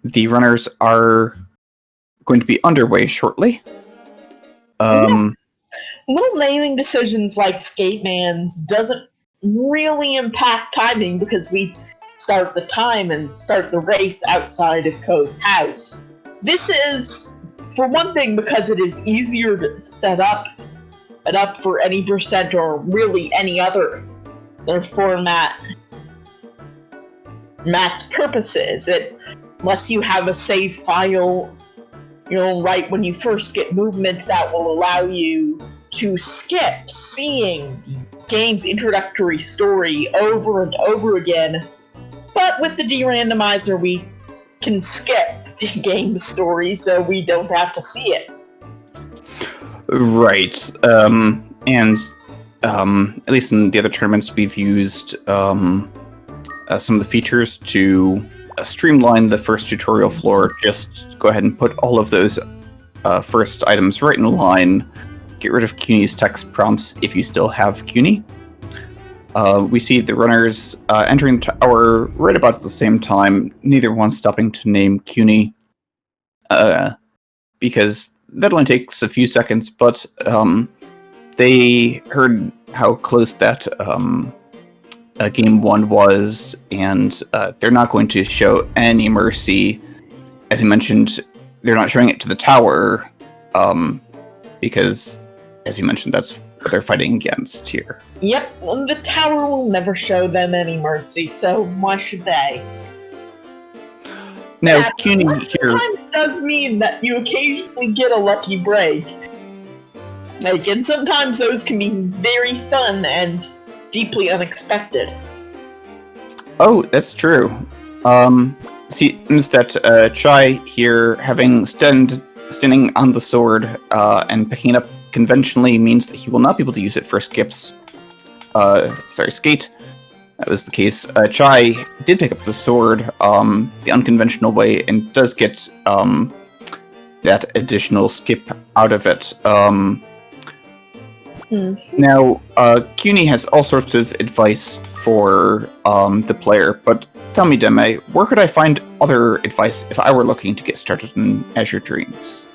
the runners are going to be underway shortly. Little naming decisions like Skateman's doesn't really impact timing because we start the time and start the race outside of Ko's house. This is, for one thing, because it is easier to set up for any percent or really any other format. Matt's purposes. It lets you have a save file, right when you first get movement that will allow you to skip seeing the game's introductory story over and over again. But with the de-randomizer, we can skip the game's story so we don't have to see it. Right. And at least in the other tournaments, we've used some of the features to streamline the first tutorial floor. Just go ahead and put all of those first items right in a line. Get rid of CUNY's text prompts if you still have CUNY. We see the runners entering the tower right about at the same time, neither one stopping to name CUNY, because that only takes a few seconds, but they heard how close that game 1 was, and they're not going to show any mercy. As you mentioned, they're not showing it to the tower, because, as you mentioned, that's what they're fighting against here. Yep, the tower will never show them any mercy, so why should they? Now, CUNY here sometimes does mean that you occasionally get a lucky break. And sometimes those can be very fun and deeply unexpected. Oh, that's true. Seems that czaj here, having standing on the sword and picking it up conventionally, means that he will not be able to use it for skips. Skate. That was the case. czaj did pick up the sword the unconventional way and does get that additional skip out of it. Now, CUNY has all sorts of advice for the player, but tell me, Deme, where could I find other advice if I were looking to get started in Azure Dreams?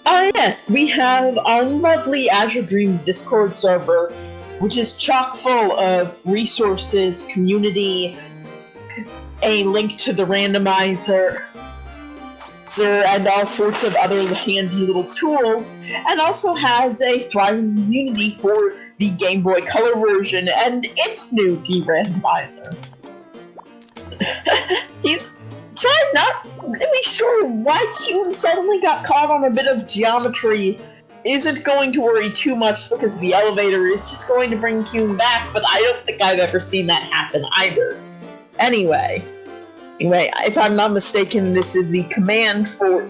Yes, we have our lovely Azure Dreams Discord server, which is chock full of resources, community, a link to the randomizer, and all sorts of other handy little tools, and also has a thriving community for the Game Boy Color version and its new de-randomizer. He's not really sure why Kuhn suddenly got caught on a bit of geometry. Isn't going to worry too much because the elevator is just going to bring Kuhn back, but I don't think I've ever seen that happen either. Anyway, if I'm not mistaken, this is the command for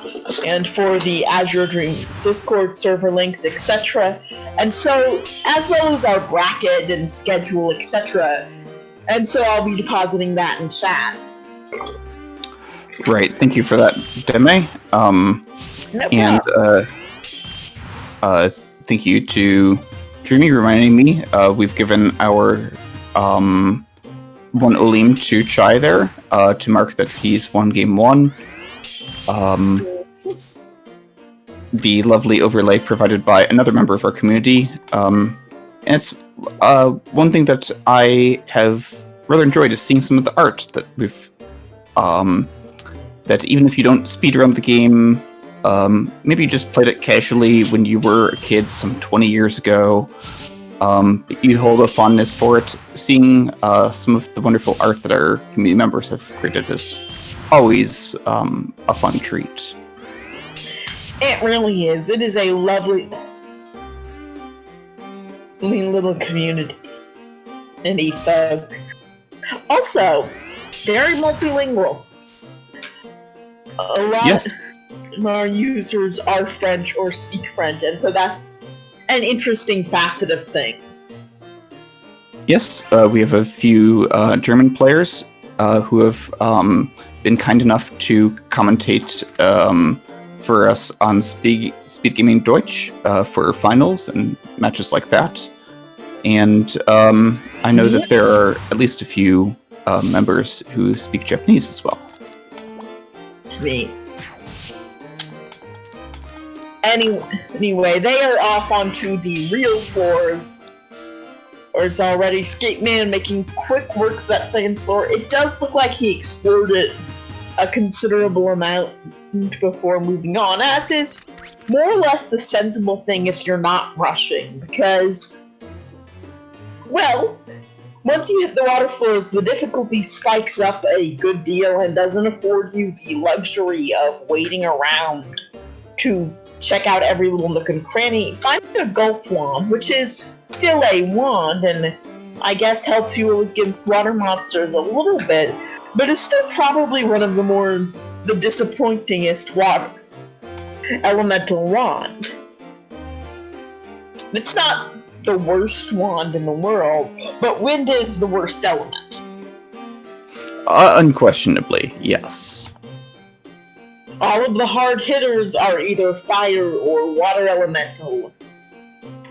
the Azure Dreams Discord server links, etc. And so, as well as our bracket and schedule, etc. And so I'll be depositing that in chat. Right, thank you for that, Deme. Thank you to Dreamy reminding me. We've given our one Olim to czaj there to mark that he's won game 1. The lovely overlay provided by another member of our community. And it's one thing that I have rather enjoyed is seeing some of the art that we've that even if you don't speedrun the game, maybe you just played it casually when you were a kid some 20 years ago, you hold a fondness for it. Seeing some of the wonderful art that our community members have created is always a fun treat. It really is. It is a lovely little community. Indeed, folks. Also, very multilingual. A lot of our users are French or speak French, and so that's an interesting facet of things. Yes, we have a few German players, who have been kind enough to commentate for us on SpeedGaming Deutsch for finals and matches like that. And I know that there are at least a few members who speak Japanese as well. Sweet. Anyway, they are off onto the real floors. Or it's already Skateman making quick work of that second floor. It does look like he explored it a considerable amount before moving on, as is more or less the sensible thing if you're not rushing, because, well, once you hit the water floors, the difficulty spikes up a good deal and doesn't afford you the luxury of waiting around to check out every little nook and cranny. Finding a golf wand, which is still a wand, and I guess helps you against water monsters a little bit, but it's still probably one of the disappointingest water elemental wand. It's not the worst wand in the world, but wind is the worst element. Unquestionably, yes. All of the hard hitters are either fire or water elemental.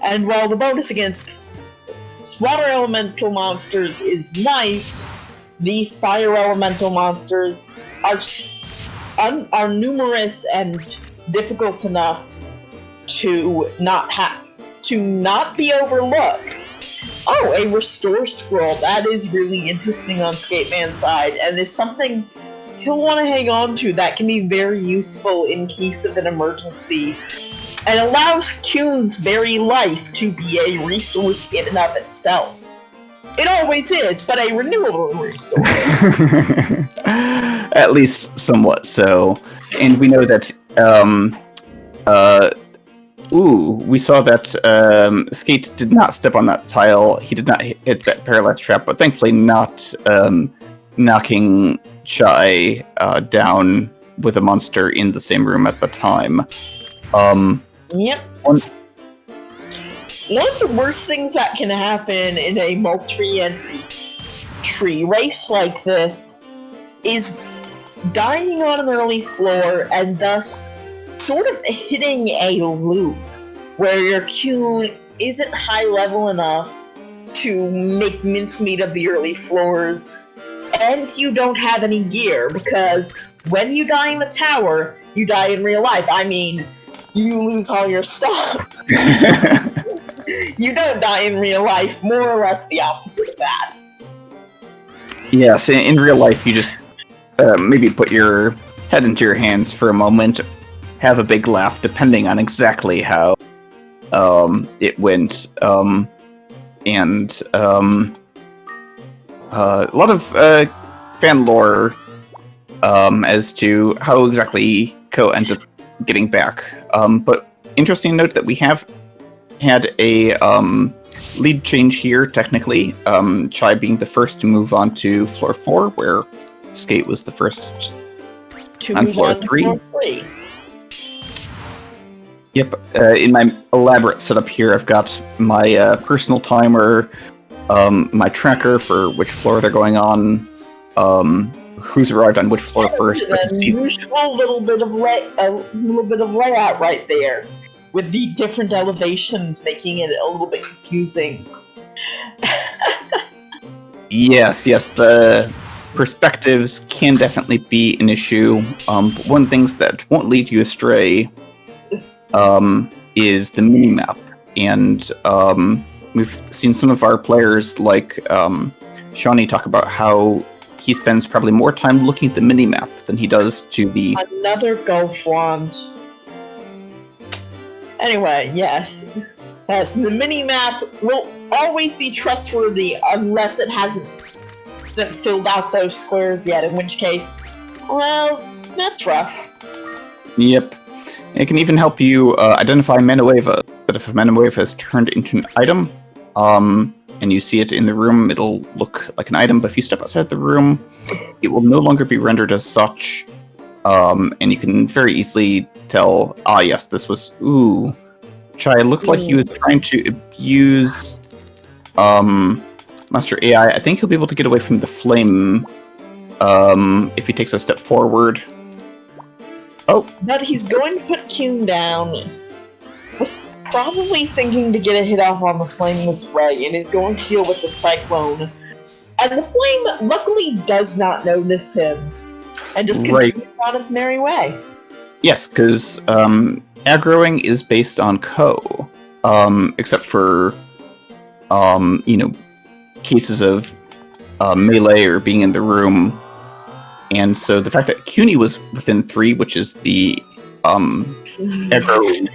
And while the bonus against water elemental monsters is nice, the fire elemental monsters are numerous and difficult enough to not be overlooked. Oh, a restore scroll. That is really interesting on Skateman's side, and is something you'll want to hang on to that can be very useful in case of an emergency, and allows Kuhn's very life to be a resource in and of itself. It always is, but a renewable resource. At least somewhat so. And we know that, we saw that Skate did not step on that tile. He did not hit that paralyzed trap, but thankfully not knocking czaj down with a monster in the same room at the time. Yep. One of the worst things that can happen in a multi-entry tree race like this is dying on an early floor and thus sort of hitting a loop where your Q isn't high level enough to make mincemeat of the early floors, and you don't have any gear, because when you die in the tower, you die in real life. I mean, you lose all your stuff. You don't die in real life, more or less the opposite of that. Yes, in real life, you just maybe put your head into your hands for a moment, have a big laugh, depending on exactly how it went, and a lot of fan lore as to how exactly Ko ends up getting back. But interesting note that we have had a lead change here, technically. Czaj being the first to move on to floor 4, where Skate was the first on floor 3. Yep, in my elaborate setup here, I've got my personal timer, my tracker for which floor they're going on, who's arrived on which floor first. That's an unusual little bit of layout right there, with the different elevations making it a little bit confusing. Yes, the perspectives can definitely be an issue. But one of the things that won't lead you astray is the minimap. And we've seen some of our players, like Shawnee, talk about how he spends probably more time looking at the minimap than he does to the... Another golf wand. Anyway, yes. Yes, the minimap will always be trustworthy unless it hasn't filled out those squares yet, in which case, well, that's rough. Yep. It can even help you identify mana wave, but if a mana wave has turned into an item, and you see it in the room, it'll look like an item, but if you step outside the room, it will no longer be rendered as such, and you can very easily tell, yes, this was, Czaj looked like he was trying to abuse Master AI. I think he'll be able to get away from the flame if he takes a step forward. Oh. But he's going to put Kuhn down. Was probably thinking to get a hit off on the flame this way, and is going to deal with the cyclone. And the flame, luckily, does not notice him, and just continues on its merry way. Yes, because aggroing is based on Ko, except for, cases of melee or being in the room. And so the fact that CUNY was within 3, which is the aggro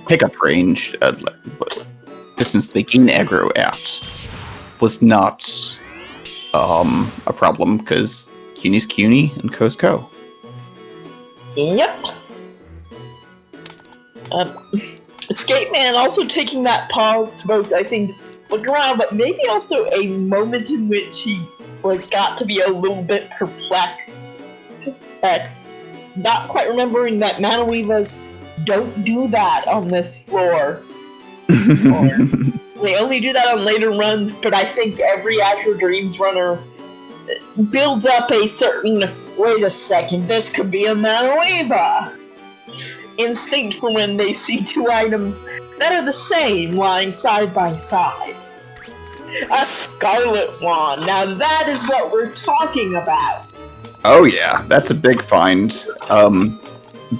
pickup range, distance they gain aggro at, was not a problem, because CUNY's CUNY and Ko's Ko. Yep. Skateman also taking that pause to both, I think, look around, but maybe also a moment in which he got to be a little bit perplexed. Not quite remembering that mana weavers don't do that on this floor. They only do that on later runs, but I think every Azure Dreams runner builds up a certain, wait a second, this could be a mana weaver instinct for when they see 2 items that are the same lying side by side. A Scarlet Wand, now that is what we're talking about. Oh yeah, that's a big find.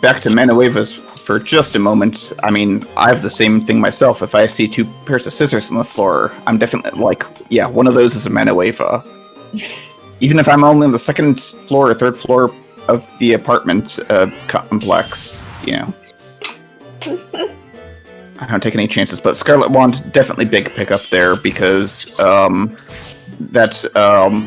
Back to mana weavers for just a moment. I mean, I have the same thing myself. If I see 2 pairs of scissors on the floor, I'm definitely like, yeah, one of those is a mana weaver. Even if I'm only on the 2nd floor or 3rd floor of the apartment complex, I don't take any chances. But Scarlet Wand, definitely big pickup there, because that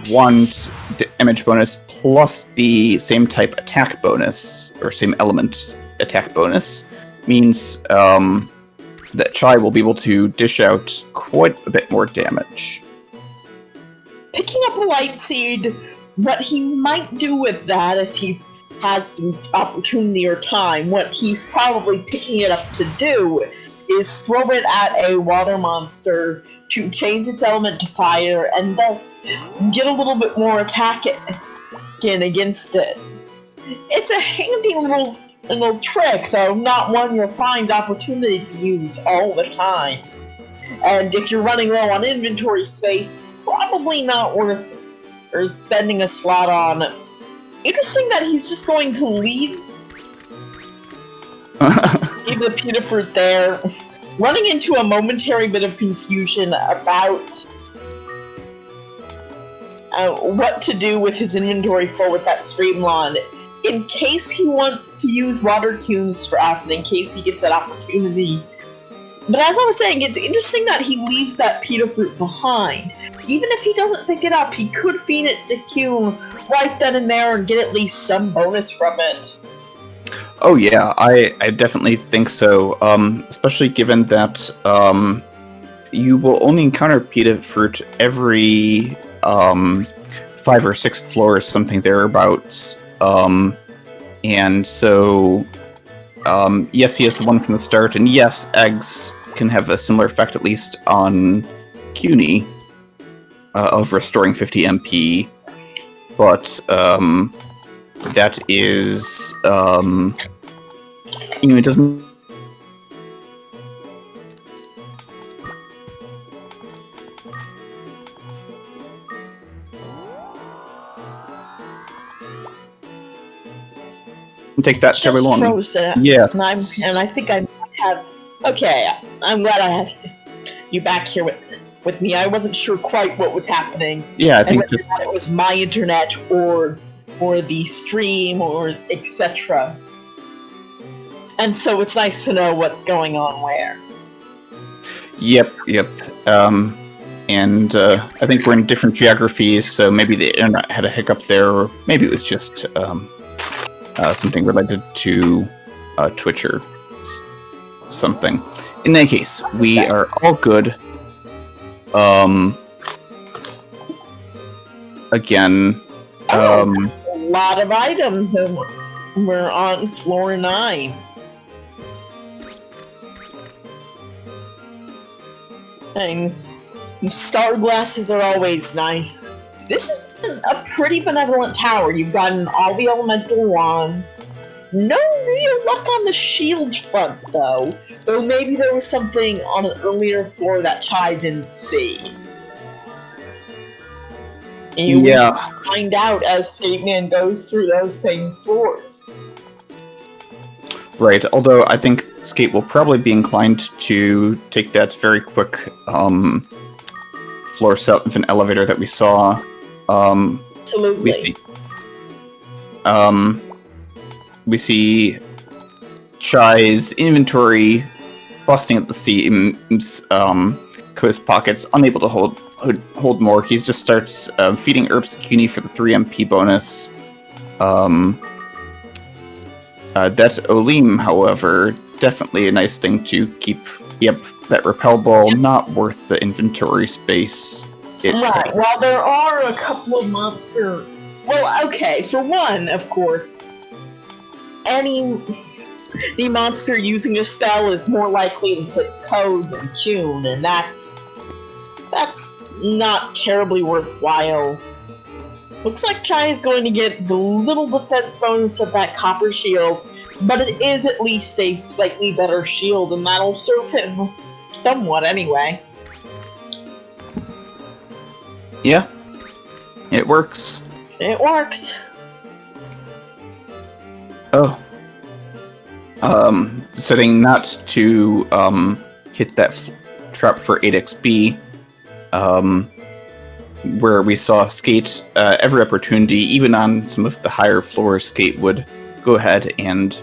wand damage bonus plus the same type attack bonus, or same element attack bonus, means that czaj will be able to dish out quite a bit more damage. Picking up a light seed, what he might do with that if he has the opportunity or time, what he's probably picking it up to do is throw it at a water monster to change its element to fire and thus get a little bit more attack in against it. It's a handy little trick, though not one you'll find opportunity to use all the time. And if you're running low on inventory space, probably not worth or spending a slot on. Interesting that he's just going to leave the pita fruit there, running into a momentary bit of confusion about what to do with his inventory full with that streamline, in case he wants to use water cunes for often, in case he gets that opportunity. But as I was saying, it's interesting that he leaves that pita fruit behind. Even if he doesn't pick it up, he could feed it to Kuhn right then and there and get at least some bonus from it. Oh yeah, I definitely think so, especially given that you will only encounter pita fruit every 5 or 6 floors, something thereabouts. And so, yes, he has the one from the start, and yes, eggs can have a similar effect, at least on CUNY, of restoring 50 MP, but that is, it doesn't... Take that, shall we, long? Yeah. And I think I have... Okay, I'm glad I have you back here with me. I wasn't sure quite what was happening. Yeah, I think whether it was my internet or the stream or etc. And so it's nice to know what's going on where. Yep. And I think we're in different geographies, so maybe the internet had a hiccup there, or maybe it was just something related to Twitch or something. In any case, we are all good. Again, a lot of items, and we're on floor 9. And star glasses are always nice. This is a pretty benevolent tower. You've gotten all the elemental wands. No real luck on the shield front, though. Though maybe there was something on an earlier floor that Chai didn't see. And you will find out as Skateman goes through those same floors. Right, although I think Skate will probably be inclined to take that very quick floor set of an elevator that we saw. Absolutely. We see Chai's inventory busting at the seams, his pockets, unable to hold more. He just starts feeding herbs to CUNY for the 3 MP bonus. That Olim, however, definitely a nice thing to keep. Yep, that repel ball, not worth the inventory space. Right, while there are a couple of monster... Well, okay, for one, of course, any monster using a spell is more likely to put code than tune, and that's not terribly worthwhile. Looks like Chai is going to get the little defense bonus of that copper shield, but it is at least a slightly better shield, and that'll serve him somewhat anyway. Yeah, it works. It works. Oh. Setting not to hit that trap for 8xp, where we saw Skate every opportunity, even on some of the higher floors, Skate would go ahead and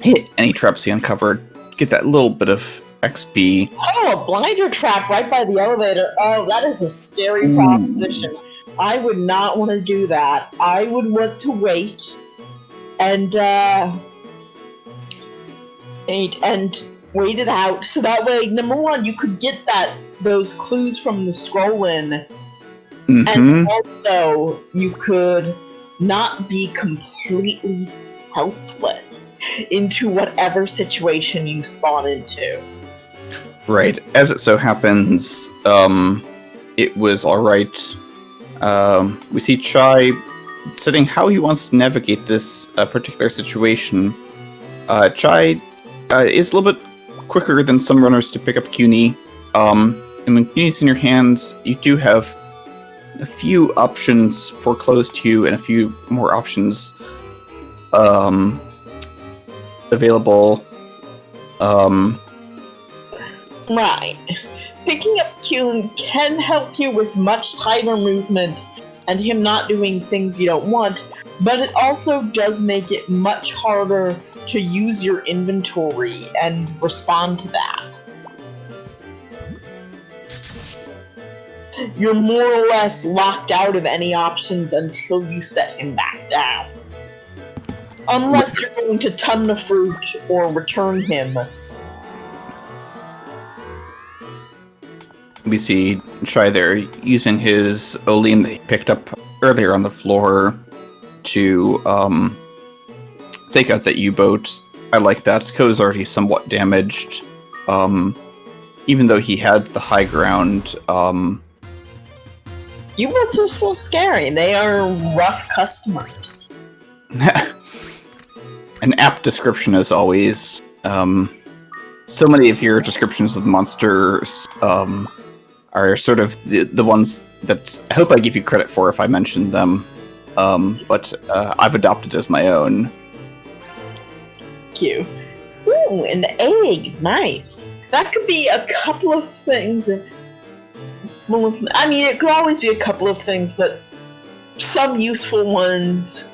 hit any traps he uncovered, get that little bit of XP. Oh, a blinder trap right by the elevator. Oh, that is a scary proposition. I would not want to do that. I would want to wait and wait it out. So that way, number one, you could get those clues from the scroll-in. And also, you could not be completely helpless into whatever situation you spawn into. Right. As it so happens, it was alright. We see Chai setting how he wants to navigate this particular situation. Chai is a little bit quicker than some runners to pick up CUNY. And when CUNY's in your hands, you do have a few options foreclosed to you and a few more options available. Right. Picking up CUNY can help you with much tighter movement and him not doing things you don't want, but it also does make it much harder to use your inventory and respond to that. You're more or less locked out of any options until you set him back down. Unless you're going to ton the fruit or return him. We see Chai there using his Olim that he picked up earlier on the floor to take out that U-boat. I like that. Ko's already somewhat damaged. Even though he had the high ground. U-boats are so scary. They are rough customers. An apt description as always. So many of your descriptions of monsters are sort of the ones that I hope I give you credit for if I mention them. But I've adopted as my own. Thank you. Ooh, an egg. Nice. That could be a couple of things. I mean, it could always be a couple of things, but some useful ones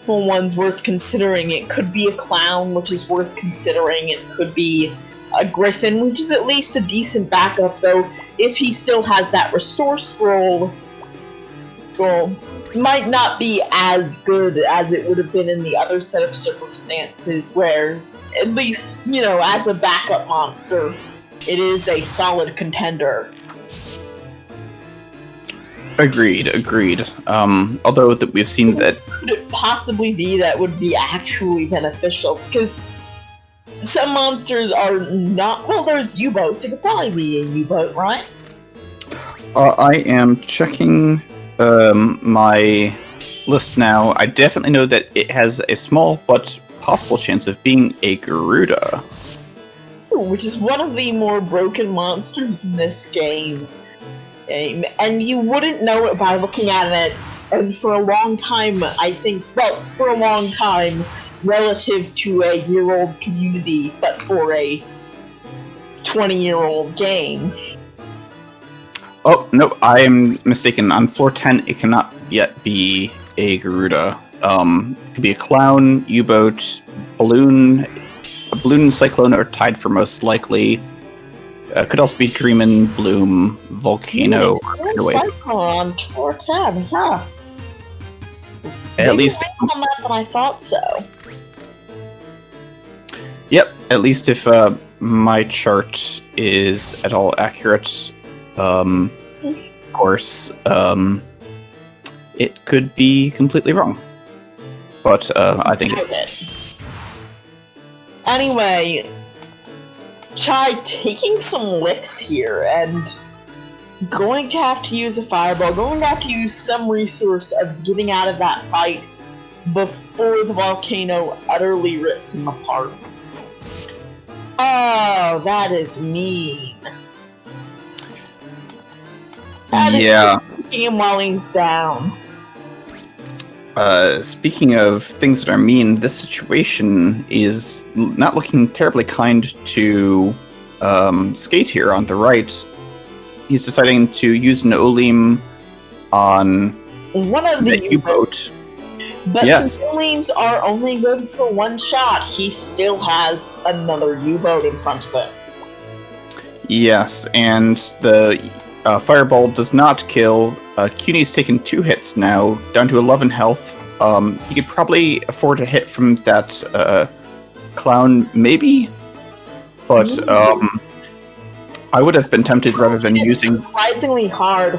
worth considering. It could be a clown, which is worth considering. It could be a griffin, which is at least a decent backup, though if he still has that restore scroll, might not be as good as it would have been in the other set of circumstances where, at least, you know, as a backup monster, it is a solid contender. Agreed. Although that we've seen that... Could it possibly be that would be actually beneficial? Because some monsters are not... Well, there's U-boats. It could probably be a U-boat, right? I am checking my list now, I definitely know that it has a small but possible chance of being a Garuda. Which is one of the more broken monsters in this game. And you wouldn't know it by looking at it. And for a long time, I think, well, for a long time, relative to a year-old community, but for a 20-year-old game. Oh, no, I am mistaken. On floor 10, it cannot yet be a Garuda. It could be a clown, U-boat, balloon. A balloon and cyclone are tied for most likely. Could also be Dreamin', Bloom, Volcano, or Wave. Cyclone on floor 10, huh? At least on that than I thought so. Yep, at least if my chart is at all accurate. Of course, it could be completely wrong. But I think it's... Anyway, Chai taking some licks here and going to have to use a fireball, going to have to use some resource of getting out of that fight before the volcano utterly rips him apart. Oh, that is mean. Yeah. Taking him while he's down. Speaking of things that are mean, this situation is not looking terribly kind to Skate here on the right. He's deciding to use an Olim on one of the U-boat. But yes. Since Olims are only good for one shot, he still has another U-boat in front of him. Yes, and the fireball does not kill. CUNY's taken 2 hits now, down to 11 health. He could probably afford a hit from that clown, maybe? But I would have been tempted rather than using... Surprisingly hard.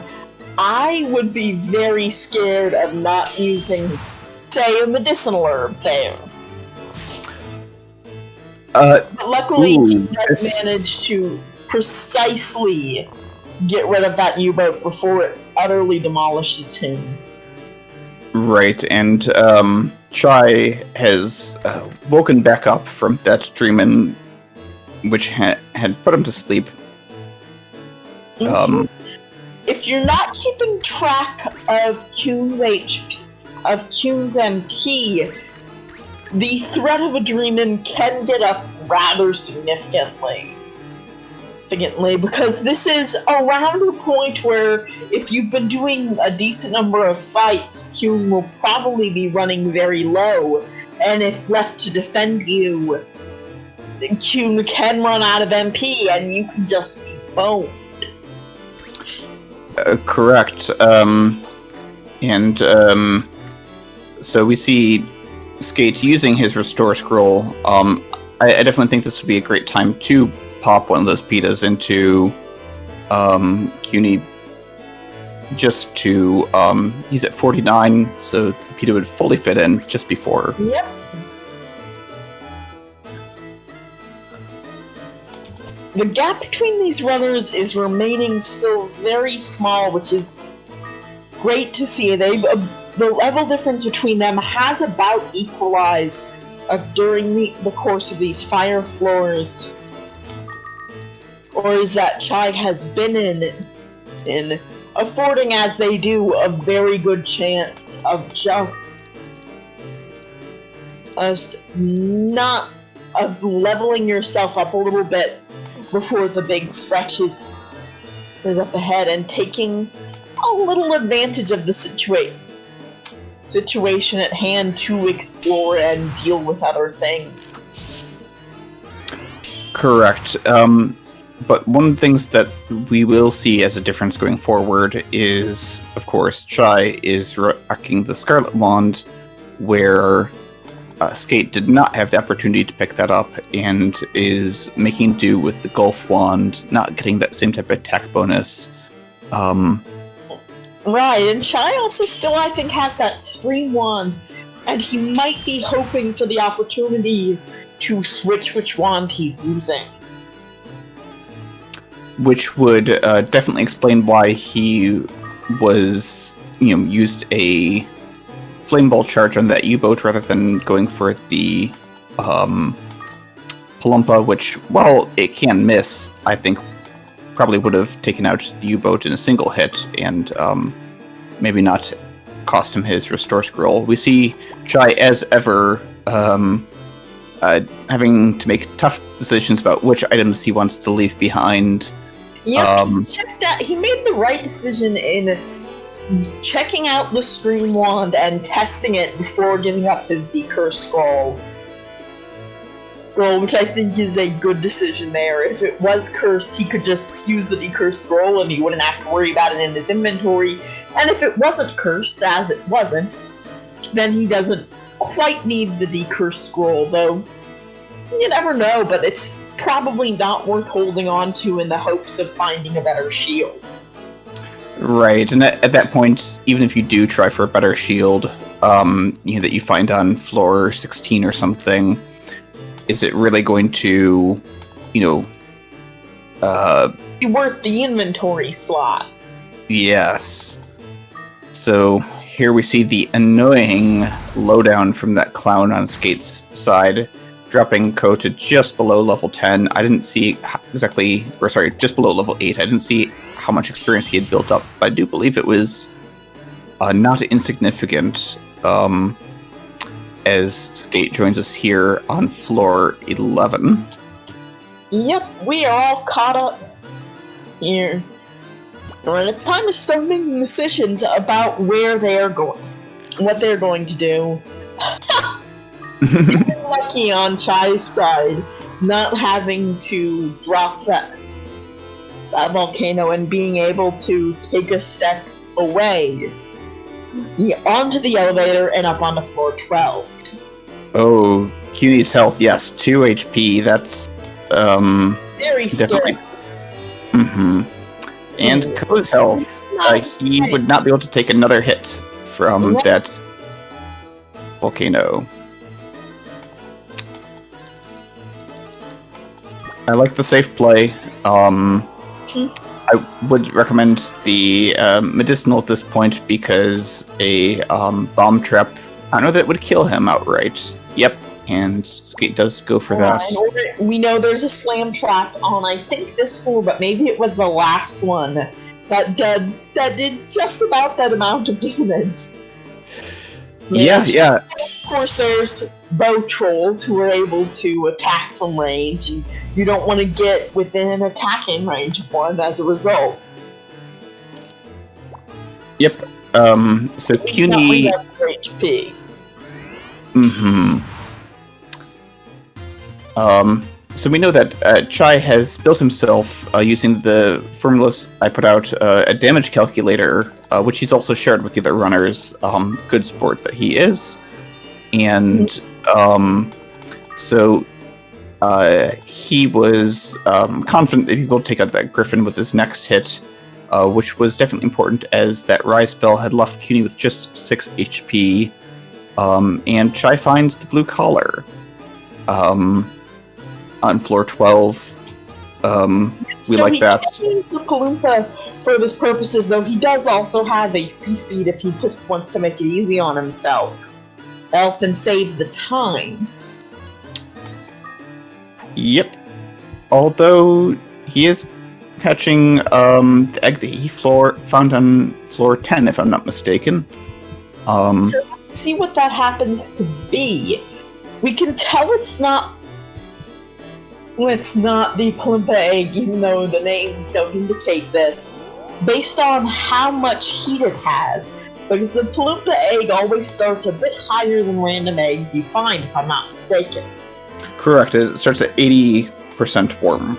I would be very scared of not using, say, a medicinal herb there. But luckily, he does manage to precisely get rid of that U-boat before it utterly demolishes him. Right, and Chai has woken back up from that dream, which had put him to sleep. If you're not keeping track of Kuhn's HP, of Kuhn's MP, the threat of a dream can get up rather significantly. Because this is around a point where if you've been doing a decent number of fights, Kuhn will probably be running very low, and if left to defend you, Kuhn can run out of MP and you can just be boned. Correct. So we see Skate using his Restore Scroll. I definitely think this would be a great time to pop one of those pitas into CUNY just to he's at 49, so the pita would fully fit in just before. Yep. The gap between these runners is remaining still very small, which is great to see. The level difference between them has about equalized during the course of these fire floors. Or is that Chai has been in affording, as they do, a very good chance of just not leveling yourself up a little bit before the big stretch is up ahead and taking a little advantage of the situation at hand to explore and deal with other things. Correct. But one of the things that we will see as a difference going forward is, of course, Chai is rocking the Scarlet Wand, where Skate did not have the opportunity to pick that up, and is making do with the Golf Wand, not getting that same type of attack bonus. Right, and Chai also still, I think, has that Stream Wand, and he might be hoping for the opportunity to switch which wand he's using. Which would definitely explain why he was used a flame ball charge on that U-boat rather than going for the Palumpa, which, while it can miss, I think probably would have taken out the U-boat in a single hit and maybe not cost him his Restore Scroll. We see czaj, as ever, having to make tough decisions about which items he wants to leave behind. Yep, he made the right decision in checking out the Stream Wand and testing it before giving up his Decurse Scroll, which I think is a good decision there. If it was cursed, he could just use the Decurse Scroll and he wouldn't have to worry about it in his inventory. And if it wasn't cursed, as it wasn't, then he doesn't quite need the Decurse Scroll, though you never know, but it's probably not worth holding on to in the hopes of finding a better shield. Right, and at that point, even if you do try for a better shield, that you find on floor 16 or something, is it really going to, be worth the inventory slot? Yes. So here we see the annoying lowdown from that clown on Skate's side, dropping Ko to just below level 10. I didn't see just below level 8. I didn't see how much experience he had built up, but I do believe it was not insignificant. As Skate joins us here on floor 11. Yep, we are all caught up here. And it's time to start making decisions about where they are going, what they're going to do. You've been lucky on czaj's side, not having to drop that volcano and being able to take a step away onto the elevator and up onto floor 12. Oh, Cunie's health, yes, 2 HP. That's very definitely. scary. Mm-hmm. And Ko's health, he would not be able to take another hit from that volcano. I like the safe play. I would recommend the medicinal at this point because a bomb trap, I don't know, that would kill him outright. Yep, and Skate does go for that. We know there's a slam trap on, I think, this floor, but maybe it was the last one that did just about that amount of damage. Yeah. Of course, there's bow trolls who are able to attack from range, and you don't want to get within an attacking range of one as a result. Yep. So Cunie. HP. Mm-hmm. So we know that czaj has built himself using the formulas I put out a damage calculator, which he's also shared with the other runners. Good sport that he is, and so he was confident that he will take out that Griffin with his next hit, which was definitely important as that Rise spell had left Cunie with just 6 HP, and czaj finds the blue collar. On floor 12. We like that. The Palumpa for this purposes, though he does also have a CC if he just wants to make it easy on himself. Help and save the time. Yep. Although he is catching the egg that he found on floor 10, if I'm not mistaken. So let's see what that happens to be. We can tell it's not the Palumpa egg, even though the names don't indicate this, based on how much heat it has, because the Palumpa egg always starts a bit higher than random eggs you find, if I'm not mistaken. Correct, it starts at 80% warm.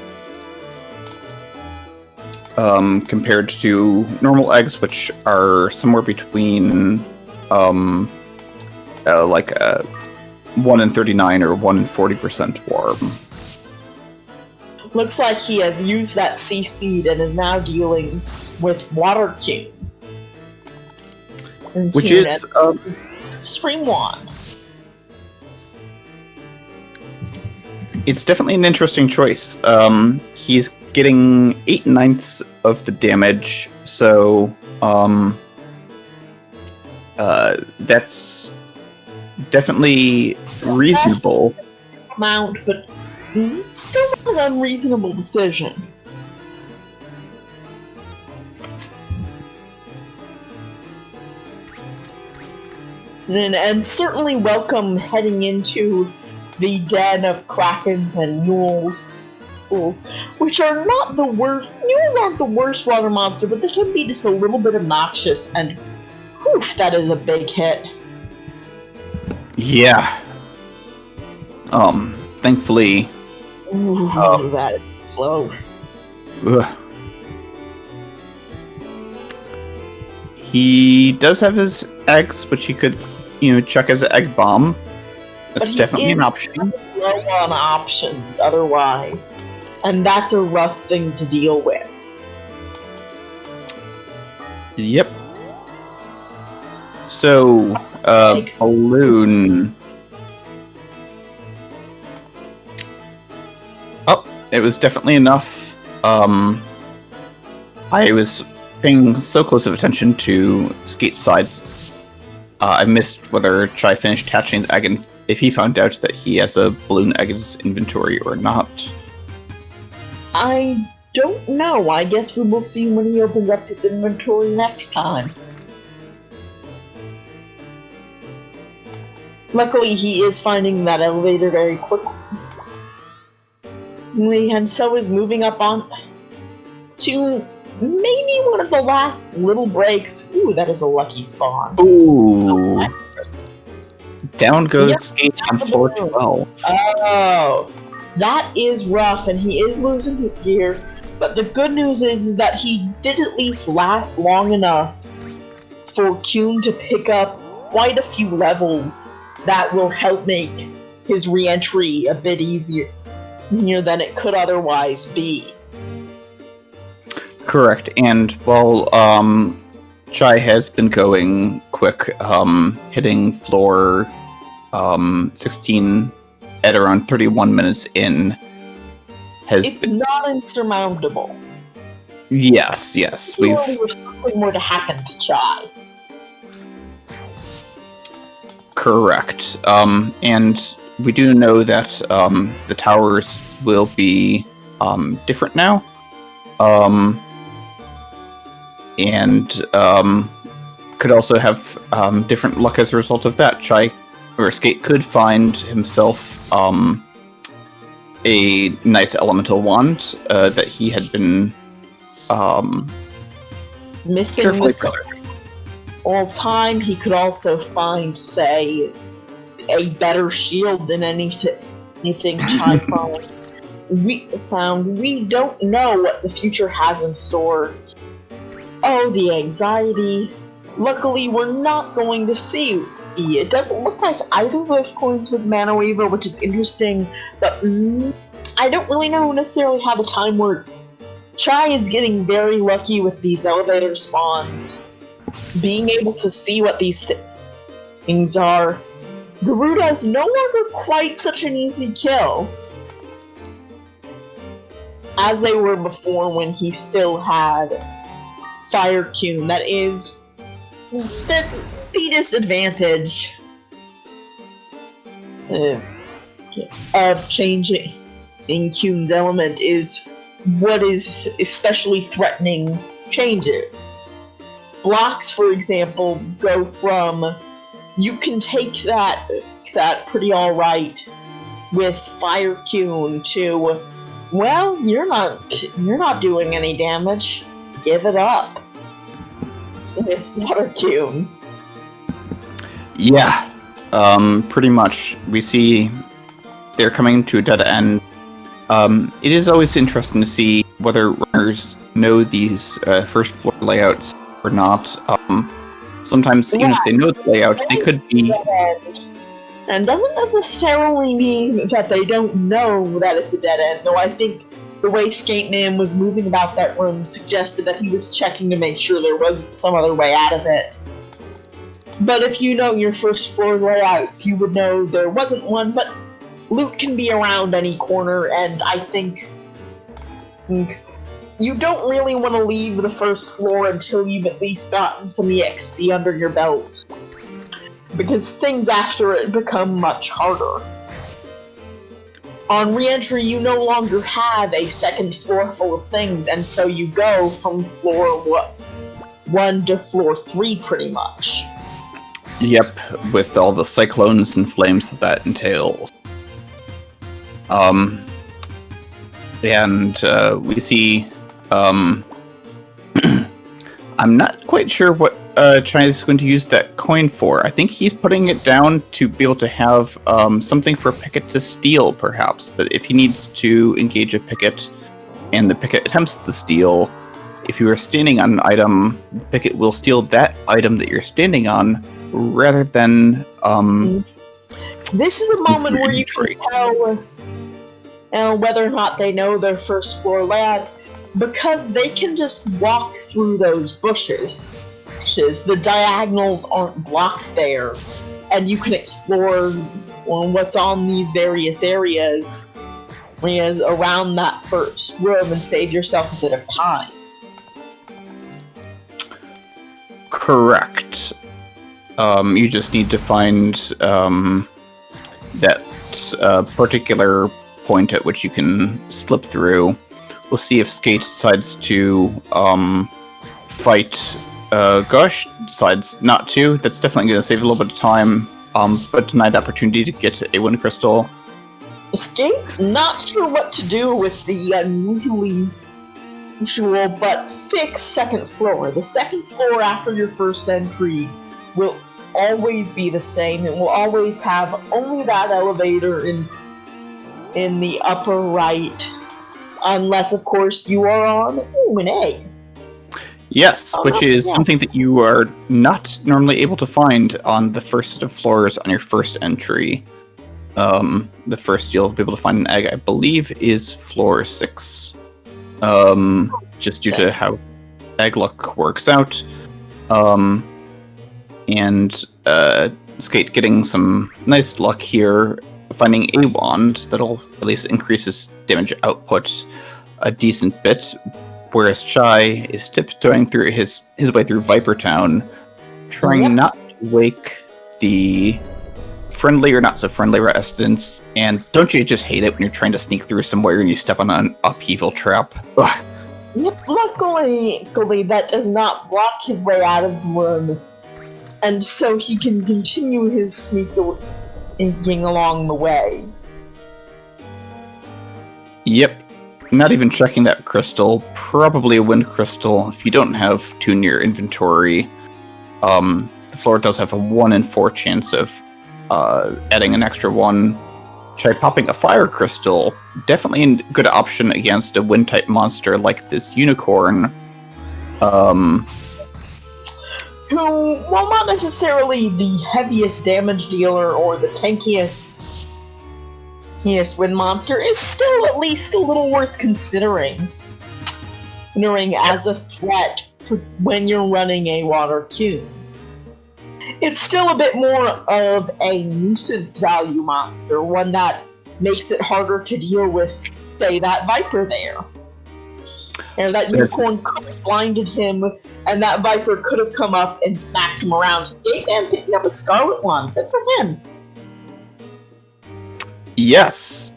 Compared to normal eggs, which are somewhere between 1 in 39 or 1 in 40% warm. Looks like he has used that CC and is now dealing with Water King. Which is Stream Wand. It's definitely an interesting choice. He's getting 8/9 of the damage, so That's definitely reasonable. Amount, but still not an unreasonable decision. And certainly welcome heading into the den of krakens and mules, which are not the worst. Mules aren't the worst water monster, but they can be just a little bit obnoxious, and oof, that is a big hit. Yeah. Thankfully. Ooh, that is close. Ugh. He does have his eggs, which he could, chuck as an egg bomb. That's definitely an option. Low on options otherwise, and that's a rough thing to deal with. Yep. So, balloon. Oh, it was definitely enough. I was paying so close of attention to Skate's side. I missed whether Chai finished hatching the egg and if he found out that he has a balloon egg in his inventory or not. I don't know. I guess we will see when he opens up his inventory next time. Luckily, he is finding that elevator very quickly. And so is moving up on to maybe one of the last little breaks. Ooh, that is a lucky spawn. Ooh. Down goes Skate on floor 12. Oh, that is rough, and he is losing his gear. But the good news is that he did at least last long enough for Kuhn to pick up quite a few levels that will help make his re-entry a bit easier than it could otherwise be. Correct, and while Chai has been going quick, hitting floor 16 at around 31 minutes in, It's not insurmountable. Yes. We've something more to happen to Chai. Correct. And we do know that the towers will be different now. And could also have different luck as a result of that. Chai or Skate could find himself a nice elemental wand that he had been missing this all time. He could also find, say, a better shield than anything Chai found. We don't know what the future has in store. Oh, the anxiety. Luckily, we're not going to see. It doesn't look like either of those coins was Mana Weaver, which is interesting, but I don't really know necessarily how the time works. Chai is getting very lucky with these elevator spawns. Being able to see what these things are. Garuda is no longer quite such an easy kill as they were before when he still had Fire Kuhn. That's the disadvantage of changing Kuhn's element is what is especially threatening changes. Blocks, for example, go from you can take that pretty alright with Fire Kuhn to, well, you're not doing any damage. Give it up with Water Kuhn. Yeah, pretty much. We see they're coming to a dead end. It is always interesting to see whether runners know these first floor layouts or not. Sometimes, even if they know the layout, they could be... And doesn't necessarily mean that they don't know that it's a dead end, though I think the way Skateman was moving about that room suggested that he was checking to make sure there was some other way out of it. But if you know your first floor layouts, you would know there wasn't one, but loot can be around any corner, and I think you don't really want to leave the first floor until you've at least gotten some EXP under your belt. because things after it become much harder. On re-entry, you no longer have a second floor full of things, and so you go from floor 1 to floor 3 pretty much. Yep, with all the cyclones and flames that entails. And we see, I'm not quite sure what China's going to use that coin for. I think he's putting it down to be able to have something for Picket to steal, perhaps. That if he needs to engage a Picket and the Picket attempts to steal, if you are standing on an item, the Picket will steal that item that you're standing on, rather than... This is a moment where you can tell whether or not they know their first floor layouts, because they can just walk through those bushes. The diagonals aren't blocked there, and you can explore what's on these various areas around that first room and save yourself a bit of time. Correct. You just need to find that particular point at which you can slip through. We'll see if Skate decides to fight Gush, decides not to. That's definitely going to save a little bit of time, but deny the opportunity to get a Wind Crystal. Skate's not sure what to do with the unusual but fixed second floor. The second floor after your first entry will always be the same. It will always have only that elevator in the upper right, unless of course you are on an egg. Yes, which is something that you are not normally able to find on the first set of floors on your first entry. The first you'll be able to find an egg, I believe, is floor 6. Just due to how egg luck works out. And Skate getting some nice luck here, finding a wand that'll at least increase his damage output a decent bit, whereas czaj is tiptoeing through his way through Viper Town, trying not to wake the friendly or not so friendly residents. And don't you just hate it when you're trying to sneak through somewhere and you step on an upheaval trap? Ugh. Yep, luckily that does not block his way out of the room, and so he can continue his sneaking along the way. Yep. Not even checking that crystal. Probably a wind crystal if you don't have 2 in your inventory. The floor does have a 1 in 4 chance of adding an extra 1. Try popping a fire crystal. Definitely a good option against a wind type monster like this unicorn. Who, while not necessarily the heaviest damage dealer or the tankiest wind monster, is still at least a little worth considering as a threat when you're running a water cube. It's still a bit more of a nuisance value monster, one that makes it harder to deal with, say, that Viper there. And that unicorn could have blinded him, and that Viper could have come up and smacked him around. Skateman picking up a Scarlet one. Good for him. Yes.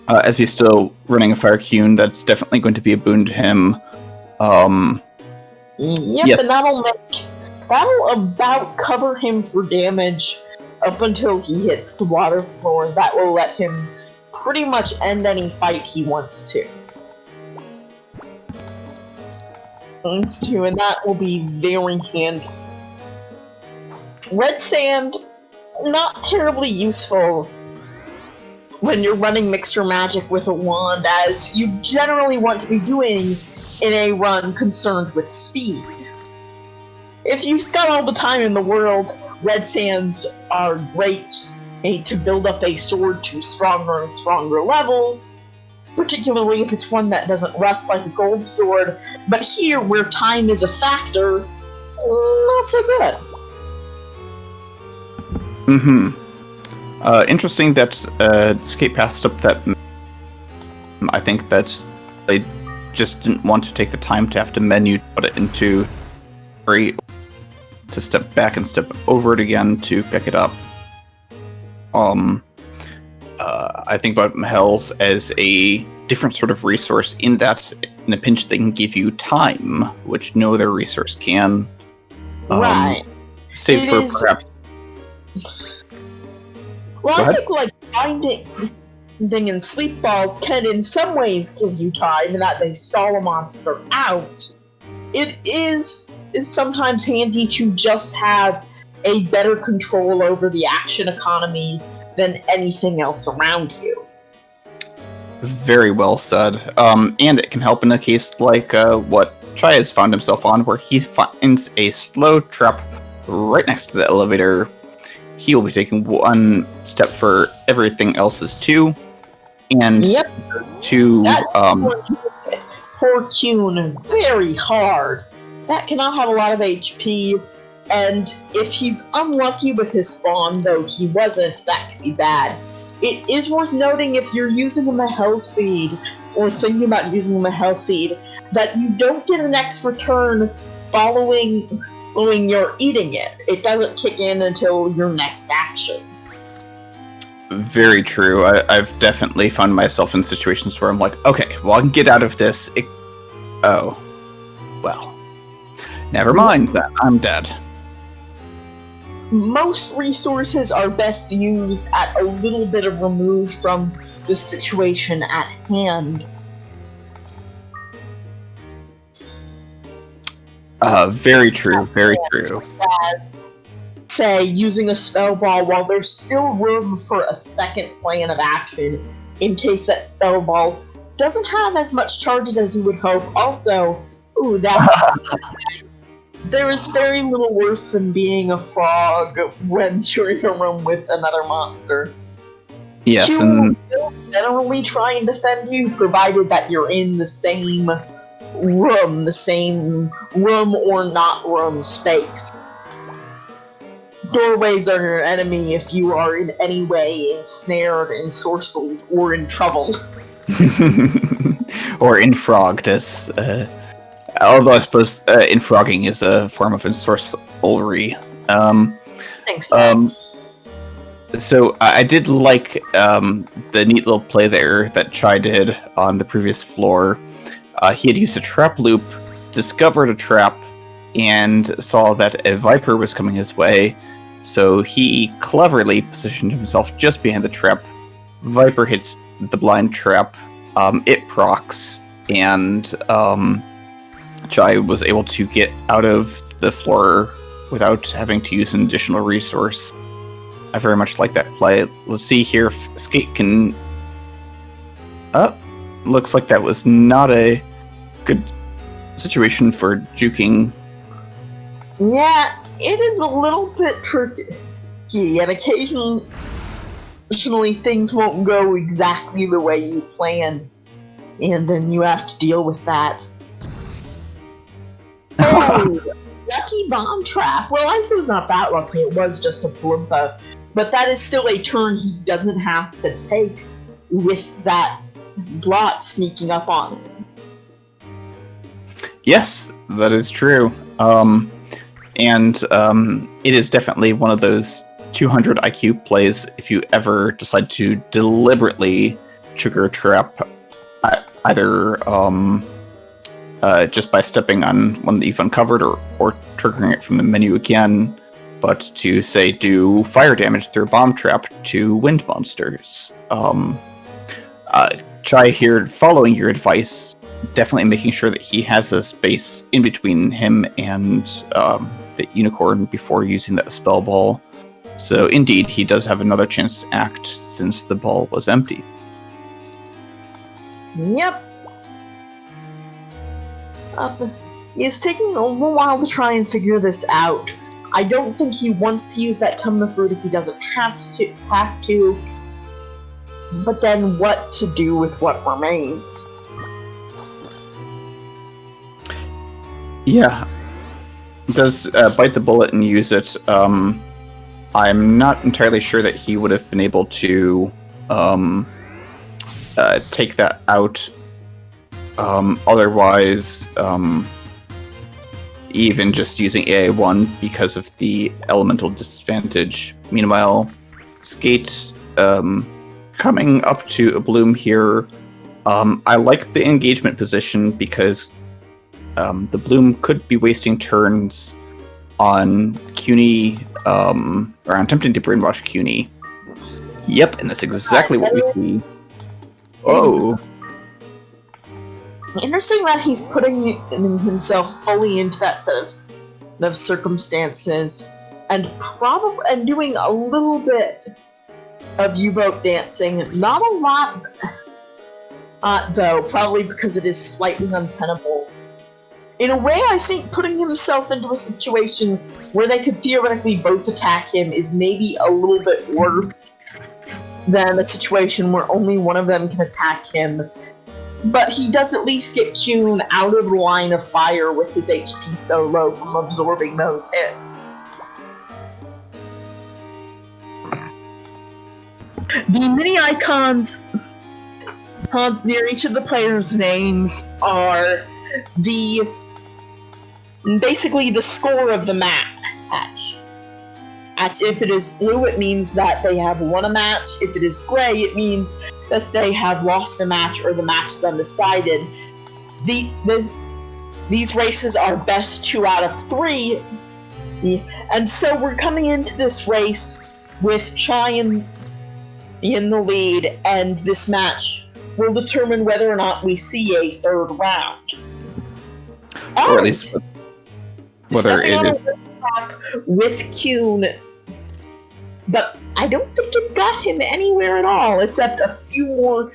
As he's still running a Fire Cune, that's definitely going to be a boon to him. Yep, yes. And that'll about cover him for damage up until he hits the water floor. That will let him pretty much end any fight he wants to. And that will be very handy. Red Sand, not terribly useful when you're running Mixture Magic with a wand, as you generally want to be doing in a run concerned with speed. If you've got all the time in the world, Red Sands are great to build up a sword to stronger and stronger levels, particularly if it's one that doesn't rust like a gold sword. But here, where time is a factor, not so good. Interesting that Skate passed up that. I think that they just didn't want to take the time to have to menu put it into to step back and step over it again to pick it up. I think about Mahels as a different sort of resource in that, in a pinch, they can give you time, which no other resource can. Right. Save It for is- perhaps. Well, Go I ahead. think like finding and sleep balls can in some ways give you time in that they stall a monster out. It is sometimes handy to just have a better control over the action economy than anything else around you. Very well said. And it can help in a case like what Chai has found himself on, where he finds a slow trap right next to the elevator. He will be taking one step for everything else is two. And Yep. two, Poor Kyun very hard. That cannot have a lot of HP, and if he's unlucky with his spawn, though he wasn't, that could be bad. It is worth noting if you're using a Mahel Seed, or thinking about using a Mahel Seed, that you don't get an extra turn following you're eating it. It doesn't kick in until your next action. Very true. I've definitely found myself in situations where I'm like, okay, well, I can get out of this. Oh, well, never mind then. I'm dead. Most resources are best used at a little bit of remove from the situation at hand. Very true. Very true. As, say, using a spell ball while there's still room for a second plan of action in case that spell ball doesn't have as much charges as you would hope. Also, that's there is very little worse than being a frog when you're in a room with another monster. Yes, Q and will generally try and defend you, provided that you're in the same room or not room space. Doorways are your enemy if you are in any way ensnared, ensorcelled, or in trouble. or infrogged, as although I suppose infrogging is a form of ensorcellery. Thanks. So. So I did like the neat little play there that Chai did on the previous floor. He had used a trap loop, discovered a trap, and saw that a viper was coming his way. So he cleverly positioned himself just behind the trap. Viper hits the blind trap. It procs, and Chai was able to get out of the floor without having to use an additional resource. I very much like that play. Let's see here if Skate can... looks like that was not a good situation for juking. Yeah, it is a little bit tricky, and occasionally things won't go exactly the way you planned, and then you have to deal with that. Oh, lucky bomb trap. Well, I suppose not that lucky. It was just a blimpa. But that is still a turn he doesn't have to take with that blot sneaking up on him. Yes, that is true. And it is definitely one of those 200 IQ plays if you ever decide to deliberately trigger a trap, either just by stepping on one that you've uncovered or triggering it from the menu again, but to, say, do fire damage through a bomb trap to wind monsters. Chai here, following your advice, definitely making sure that he has a space in between him and the unicorn before using that spell ball. So indeed, he does have another chance to act since the ball was empty. Yep. It's taking a little while to try and figure this out. I don't think he wants to use that Tumna fruit if he doesn't have to. But then what to do with what remains? Yeah. Does bite the bullet and use it. I'm not entirely sure that he would have been able to take that out. Otherwise, even just using AI1 because of the elemental disadvantage. Meanwhile, Skate coming up to a bloom here. I like the engagement position because the bloom could be wasting turns on CUNY, or attempting to brainwash CUNY. Yep, and that's exactly what we see. Oh. Interesting that he's putting himself fully into that set of circumstances, and doing a little bit of U-boat dancing. Not a lot, though, probably because it is slightly untenable. In a way, I think putting himself into a situation where they could theoretically both attack him is maybe a little bit worse than a situation where only one of them can attack him. But he does at least get Kyun out of the line of fire with his HP so low from absorbing those hits. The mini icons near each of the players' names are basically the score of the match. If it is blue, it means that they have won a match. If it is gray, it means that they have lost a match or the match is undecided. These races are best 2 out of 3, and so we're coming into this race with Chai in the lead, and this match will determine whether or not we see a third round. Or at least whether it is with Kyun, but I don't think it got him anywhere at all, except a few more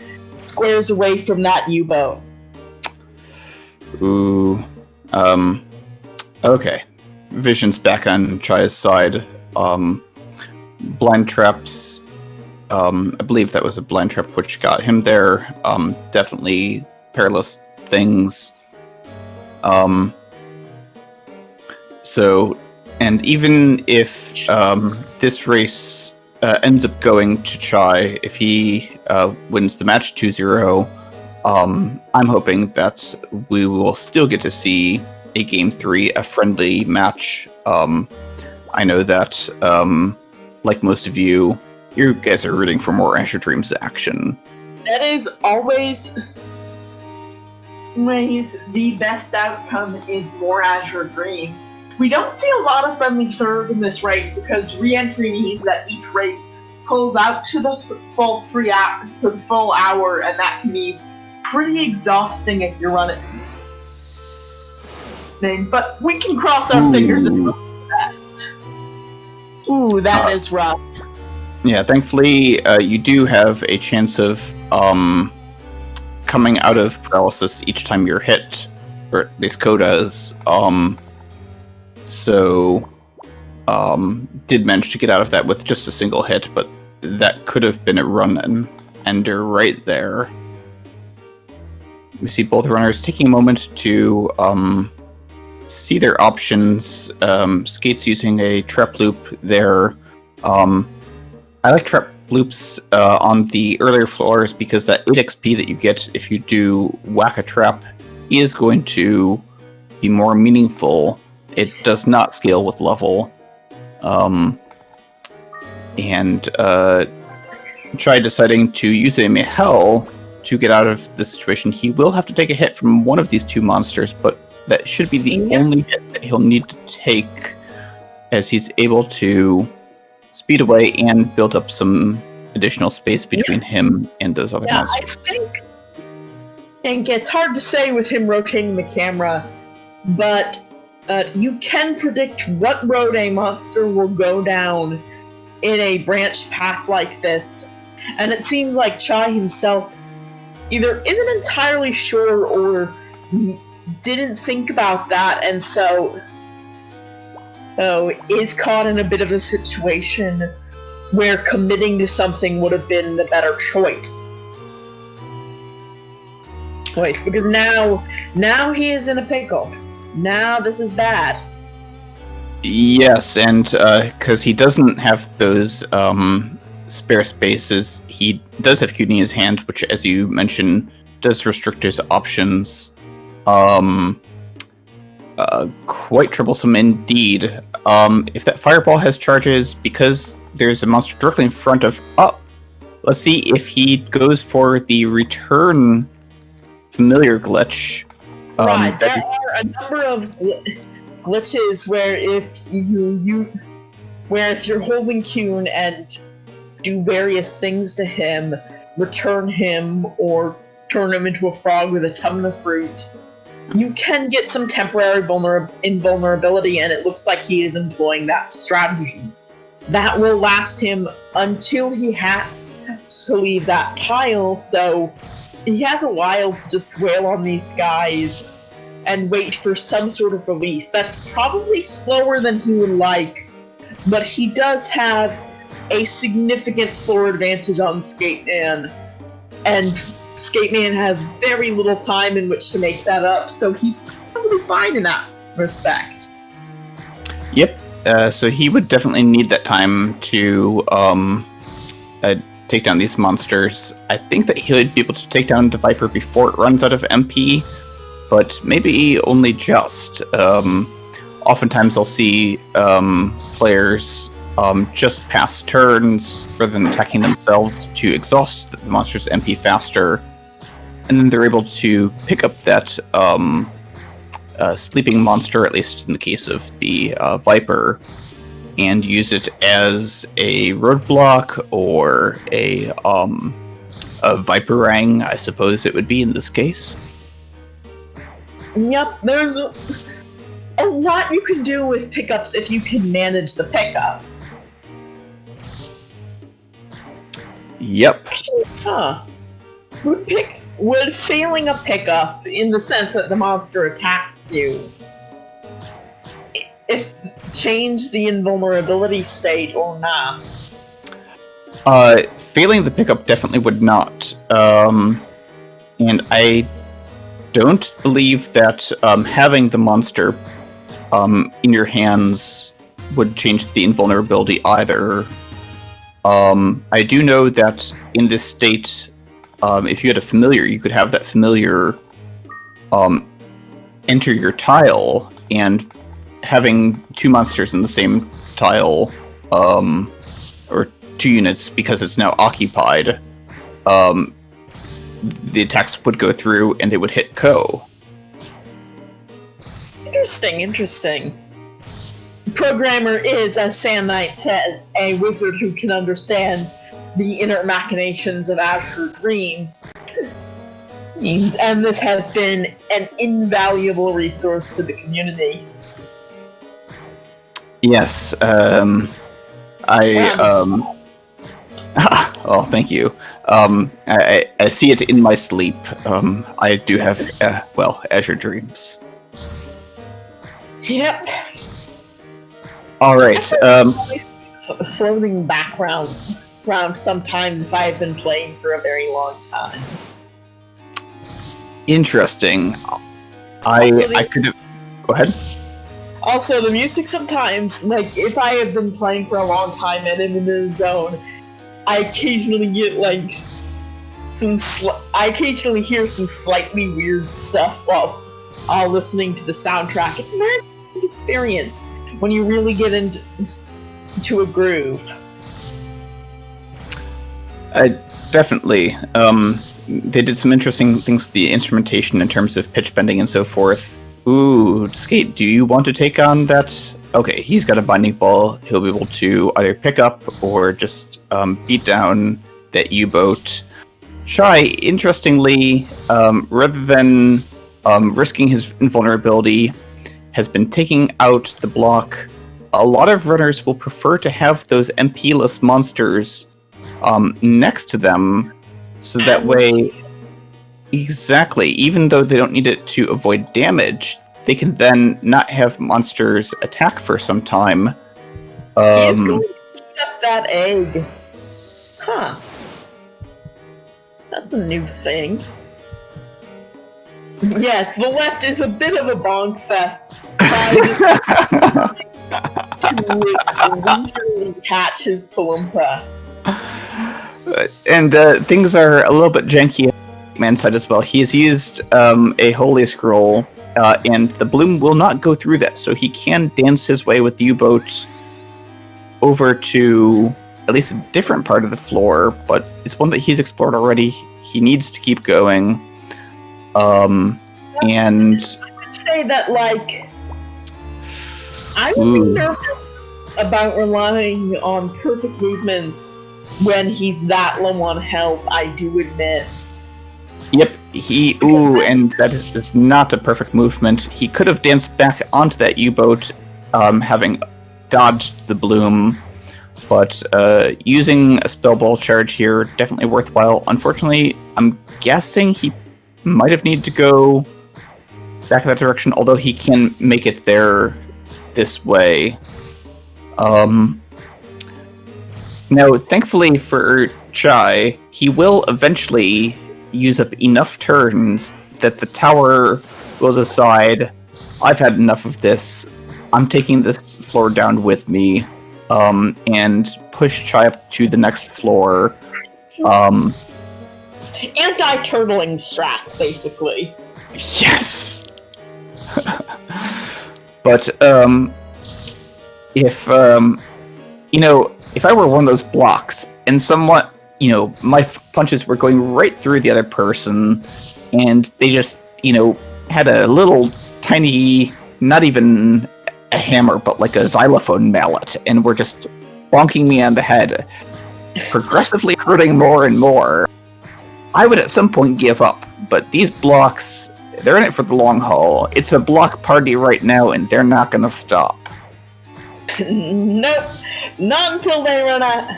squares away from that U-boat. Ooh. Okay. Vision's back on Chai's side. Blind traps. I believe that was a blind trap which got him there. Definitely perilous things. So, and even if this race ends up going to Chai, if he wins the match 2-0, I'm hoping that we will still get to see a Game 3, a friendly match. I know that, like most of you guys are rooting for more Azure Dreams action. That is always the best outcome, is more Azure Dreams. We don't see a lot of friendly third in this race because re-entry means that each race pulls out to the full hour, and that can be pretty exhausting if you run it. But we can cross our fingers and hope for the best. Ooh, that is rough. Yeah, thankfully, you do have a chance of coming out of paralysis each time you're hit, or at least Ko does. So, did manage to get out of that with just a single hit, but that could have been a run and ender right there. We see both runners taking a moment to see their options. Skate's using a trap loop there. I like trap loops on the earlier floors because that 8 XP that you get if you do whack a trap is going to be more meaningful. It does not scale with level. Chai deciding to use a Mihel to get out of the situation. He will have to take a hit from one of these two monsters, but that should be the only hit that he'll need to take, as he's able to speed away and build up some additional space between him and those other monsters. I think it's hard to say with him rotating the camera, but you can predict what road a monster will go down in a branched path like this. And it seems like Chai himself either isn't entirely sure or didn't think about that, and so is caught in a bit of a situation where committing to something would have been the better choice. Because now he is in a pickle. Now this is bad. Yes, and because he doesn't have those spare spaces, he does have CUNY in his hand, which, as you mentioned, does restrict his options. quite troublesome indeed. If that fireball has charges, because there's a monster directly in front of... Oh, let's see if he goes for the return familiar glitch. Right, there are a number of glitches where if you're holding Q and do various things to him, return him, or turn him into a frog with a ton of fruit, you can get some temporary invulnerability, and it looks like he is employing that strategy. That will last him until he has to leave that tile, so he has a while to just wail on these guys and wait for some sort of release. That's probably slower than he would like, but he does have a significant floor advantage on Skateman, and Skateman has very little time in which to make that up, so he's probably fine in that respect. Yep, so he would definitely need that time to take down these monsters. I think that he would be able to take down the Viper before it runs out of MP, but maybe only just. Oftentimes I'll see players just pass turns rather than attacking themselves to exhaust the monster's MP faster, and then they're able to pick up that sleeping monster, at least in the case of the Viper, and use it as a roadblock or a Viperang, I suppose it would be in this case. Yep, there's a lot you can do with pickups if you can manage the pickup. Yep. Would failing a pickup, in the sense that the monster attacks you, if change the invulnerability state or not? Failing the pickup definitely would not. And I don't believe that having the monster in your hands would change the invulnerability either. I do know that in this state, if you had a familiar, you could have that familiar enter your tile, and having two monsters in the same tile, or two units, because it's now occupied, the attacks would go through and they would hit Ko. Interesting. Programmer is, as Sand Knight says, a wizard who can understand the inner machinations of Azure Dreams. And this has been an invaluable resource to the community. Yes, oh, thank you. I see it in my sleep. I do have, Azure Dreams. Yep. All right. Floating background sometimes if I have been playing for a very long time. Interesting. I could have. Go ahead. Also, the music sometimes, like, if I have been playing for a long time and I'm in the zone, I occasionally get, like, I occasionally hear some slightly weird stuff while listening to the soundtrack. It's a very good experience when you really get into a groove. Definitely. They did some interesting things with the instrumentation in terms of pitch bending and so forth. Ooh, Skate, do you want to take on that? Okay, he's got a binding ball. He'll be able to either pick up or just beat down that U-boat. Czaj, interestingly, rather than risking his invulnerability, has been taking out the block. A lot of runners will prefer to have those MP-less monsters next to them, so that way... Exactly. Even though they don't need it to avoid damage, they can then not have monsters attack for some time. He is going to eat up that egg. Huh. That's a new thing. Yes, the left is a bit of a bonk fest. To leisurely catch his Palumpa. And things are a little bit janky man's side as well. He has used a Holy Scroll and the bloom will not go through that, so he can dance his way with the U-boat over to at least a different part of the floor, but it's one that he's explored already. He needs to keep going. And I would say that, like, I would be nervous about relying on perfect movements when he's that low on health, I do admit. Yep, and that is not a perfect movement. He could have danced back onto that U-boat, having dodged the bloom, but using a spell ball charge here, definitely worthwhile. Unfortunately, I'm guessing he might have needed to go back in that direction, although he can make it there this way. Now, thankfully for Chai, he will eventually use up enough turns that the tower will decide, I've had enough of this, I'm taking this floor down with me, and push Chai up to the next floor. Anti-turtling strats, basically. Yes! But, if I were one of those blocks, and somewhat, my punches were going right through the other person, and they just, had a little tiny, not even a hammer, but like a xylophone mallet, and were just bonking me on the head, progressively hurting more and more, I would at some point give up. But these blocks, they're in it for the long haul. It's a block party right now, and they're not going to stop. Nope, not until they run out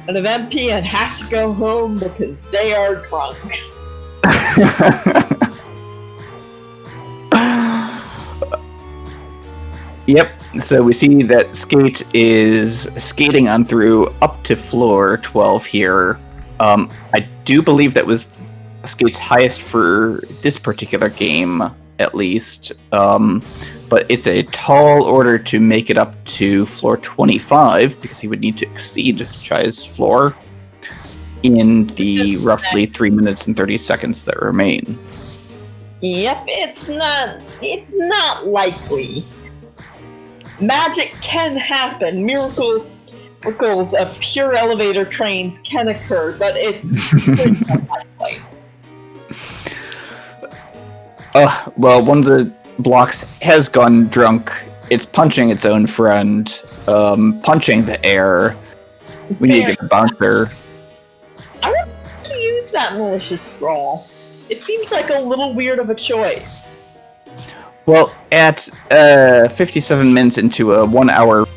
of MP and have to go home because they are drunk. Yep, so we see that Skate is skating on through up to floor 12 here. I do believe that was Skate's highest for this particular game, at least. But it's a tall order to make it up to floor 25, because he would need to exceed Chai's floor in the roughly 3 minutes and 30 seconds that remain. Yep, it's not likely. Magic can happen. Miracles of pure elevator trains can occur, but it's pretty unlikely. Well, one of the blocks has gone drunk. It's punching its own friend, punching the air. We need to get a bouncer. I want to use that malicious scroll. It seems like a little weird of a choice. Well, at 57 minutes into a 1 hour,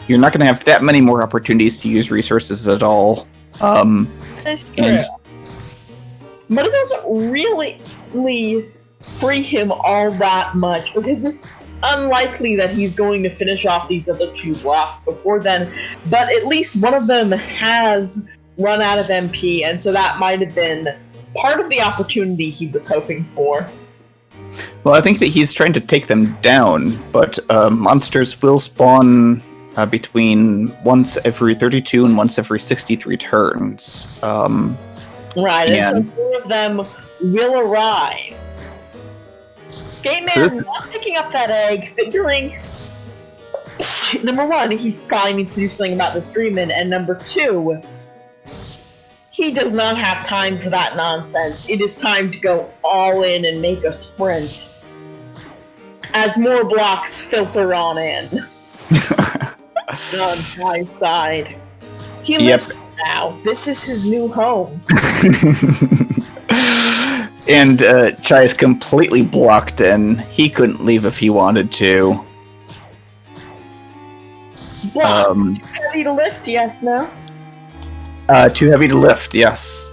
you're not going to have that many more opportunities to use resources at all. That's true. But it doesn't really free him all that much, because it's unlikely that he's going to finish off these other two blocks before then. But at least one of them has run out of MP, and so that might have been part of the opportunity he was hoping for. Well, I think that he's trying to take them down, but monsters will spawn between once every 32 and once every 63 turns. Right, and so four of them will arise. Skateman not picking up that egg, figuring, number one, he probably needs to do something about the streaming, and number two, he does not have time for that nonsense. It is time to go all in and make a sprint. As more blocks filter on in. On my side. He lives now. This is his new home. And Chai is completely blocked in. He couldn't leave if he wanted to. Blocks. Too heavy to lift, yes, no? Too heavy to lift, yes.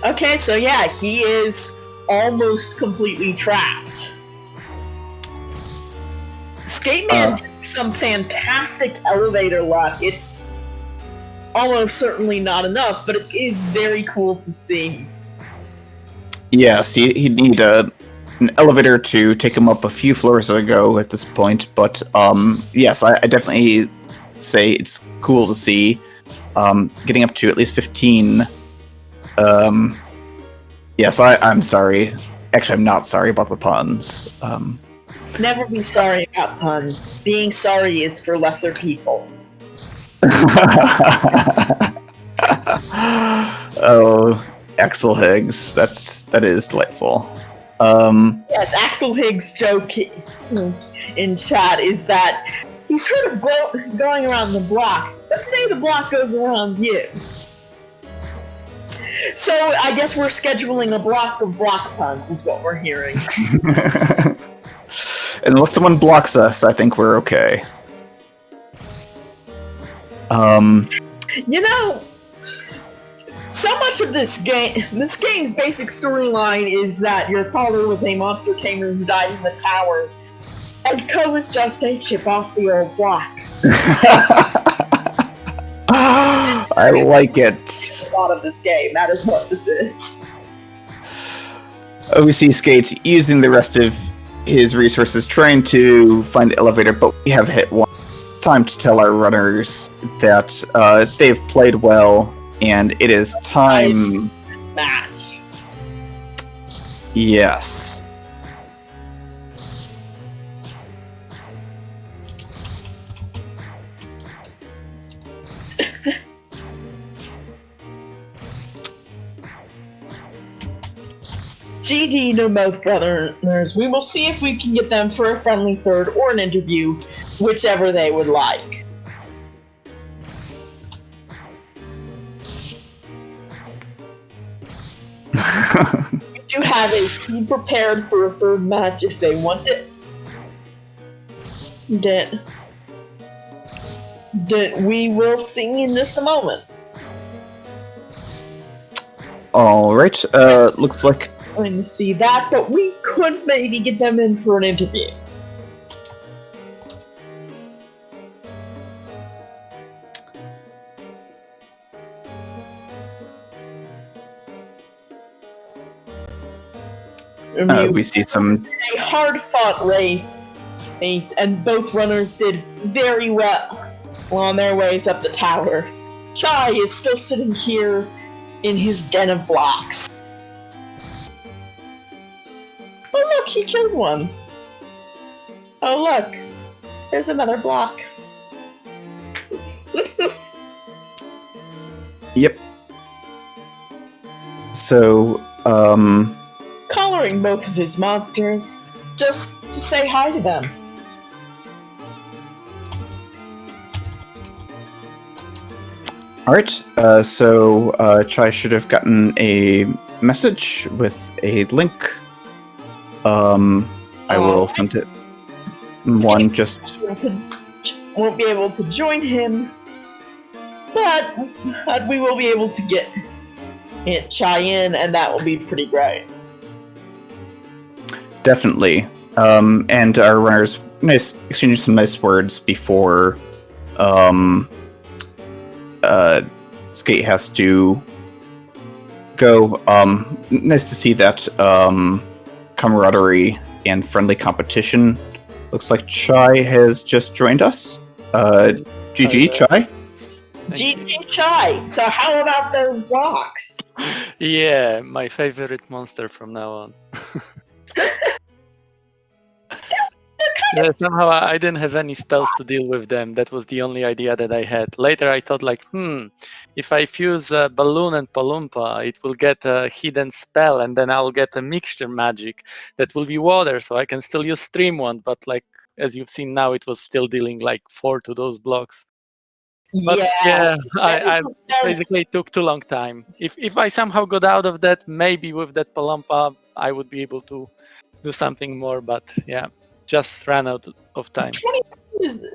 Okay, so yeah, he is almost completely trapped. Skateman has some fantastic elevator luck. It's almost certainly not enough, but it is very cool to see. Yes, he'd need an elevator to take him up a few floors ago at this point, but yes, I definitely say it's cool to see. Getting up to at least 15. Yes, I'm sorry. Actually, I'm not sorry about the puns. Never be sorry about puns. Being sorry is for lesser people. Oh, Axel Higgs. That is delightful. Yes, Axel Higgs' joke in chat is that he's heard of going around the block, but today the block goes around you. So I guess we're scheduling a block of block puns, is what we're hearing. Unless someone blocks us, I think we're okay. You know, so much of this game's basic storyline is that your father was a monster tamer who died in the tower, and Co is just a chip off the old block. I like it. A lot of this game, that is what this is. We see Skate using the rest of his resources trying to find the elevator, but we have hit one. Time to tell our runners that they've played well, and it is time. Match. Yes. GD to both runners. We will see if we can get them for a friendly third or an interview, whichever they would like. We do have a team prepared for a third match if they want it. That we will see in just a moment. Alright, looks like... Going to see that, but we could maybe get them in for an interview. we see some... A hard-fought race, and both runners did very well on their ways up the tower. Czaj is still sitting here in his den of blocks. Oh look, he killed one. Oh look, there's another block. Yep. So, Collaring both of his monsters, just to say hi to them. Alright, so Czaj should have gotten a message with a link. I will send it. One just... Won't be able to join him, but we will be able to get Czaj in, and that will be pretty great. Definitely. And our runners exchanged some nice words before Skate has to go. Nice to see that camaraderie and friendly competition. Looks like Czaj has just joined us. GG, Czaj. GG Czaj! So how about those blocks? Yeah, my favorite monster from now on. Somehow I didn't have any spells to deal with them. That was the only idea that I had. Later I thought like, if I fuse Balloon and Palumpa, it will get a hidden spell, and then I'll get a mixture magic that will be water, so I can still use Stream Wand, but like, as you've seen now, it was still dealing like 4 to those blocks. But I basically took too long time. If I somehow got out of that, maybe with that Palumpa, I would be able to do something more, but yeah, just ran out of time.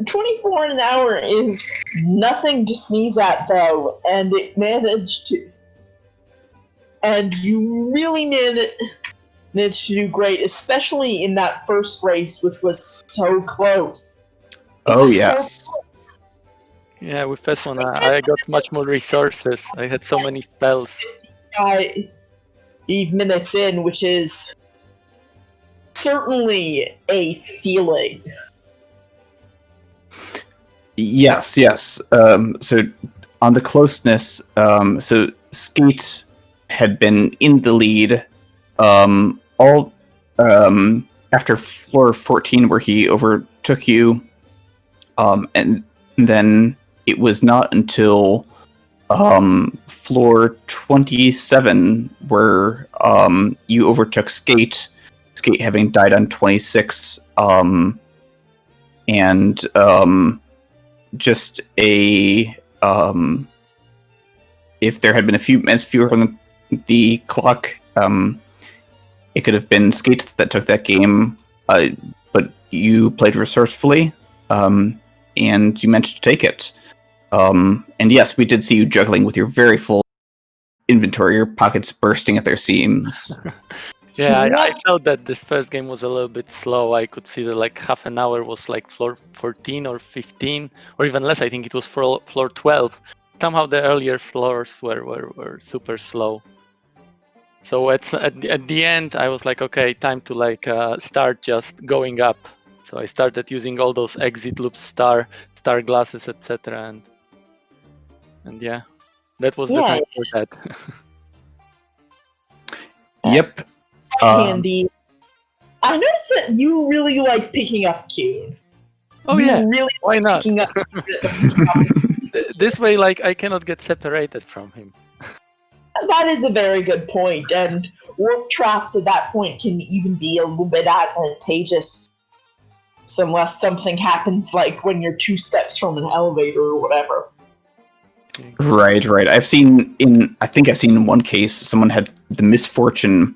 24 an hour is nothing to sneeze at, though, and it managed to. And you really managed to do great, especially in that first race, which was so close. Oh, yes. So close. Yeah, with this one, I got much more resources. I had so many spells. 5 minutes in, which is certainly a feeling. Yes. So on the closeness, so Skate had been in the lead all all after floor 14, where he overtook you, and then it was not until floor 27 where you overtook Skate having died on 26, and just a if there had been a few minutes fewer on the clock, it could have been Skate that took that game, but you played resourcefully, and you managed to take it. And yes, we did see you juggling with your very full inventory, your pockets bursting at their seams. Yeah, I felt that this first game was a little bit slow. I could see that like half an hour was like floor 14 or 15, or even less. I think it was floor 12. Somehow the earlier floors were super slow. So at the end, I was like, okay, time to like start just going up. So I started using all those exit loops, star glasses, etc. And yeah, that was the time for that. Yep. Handy. I noticed that you really like picking up Cune. Oh yeah, really why not? picking up This way, like, I cannot get separated from him. That is a very good point, and warp traps at that point can even be a little bit advantageous, unless something happens like when you're 2 steps from an elevator or whatever. Right. I've seen in one case someone had the misfortune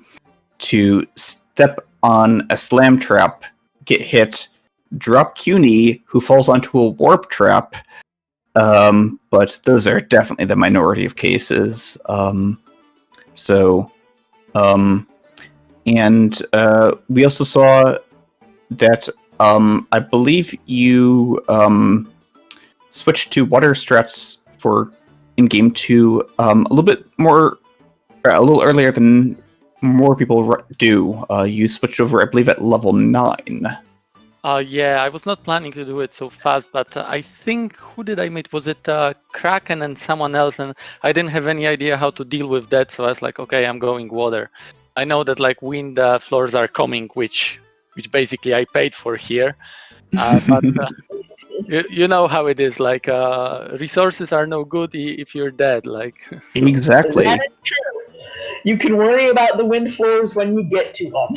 to step on a slam trap, get hit, drop Cuny, who falls onto a warp trap. But those are definitely the minority of cases. And we also saw that I believe you switched to water strats for in game 2 a little earlier than more people do. You switched over, I believe, at level 9. Yeah, I was not planning to do it so fast, but I think, who did I meet? Was it Kraken and someone else? And I didn't have any idea how to deal with that, so I was like, okay, I'm going water. I know that like wind floors are coming, which basically I paid for here. But you know how it is, like resources are no good if you're dead. Like so. Exactly. That is true. You can worry about the wind floors when you get to them.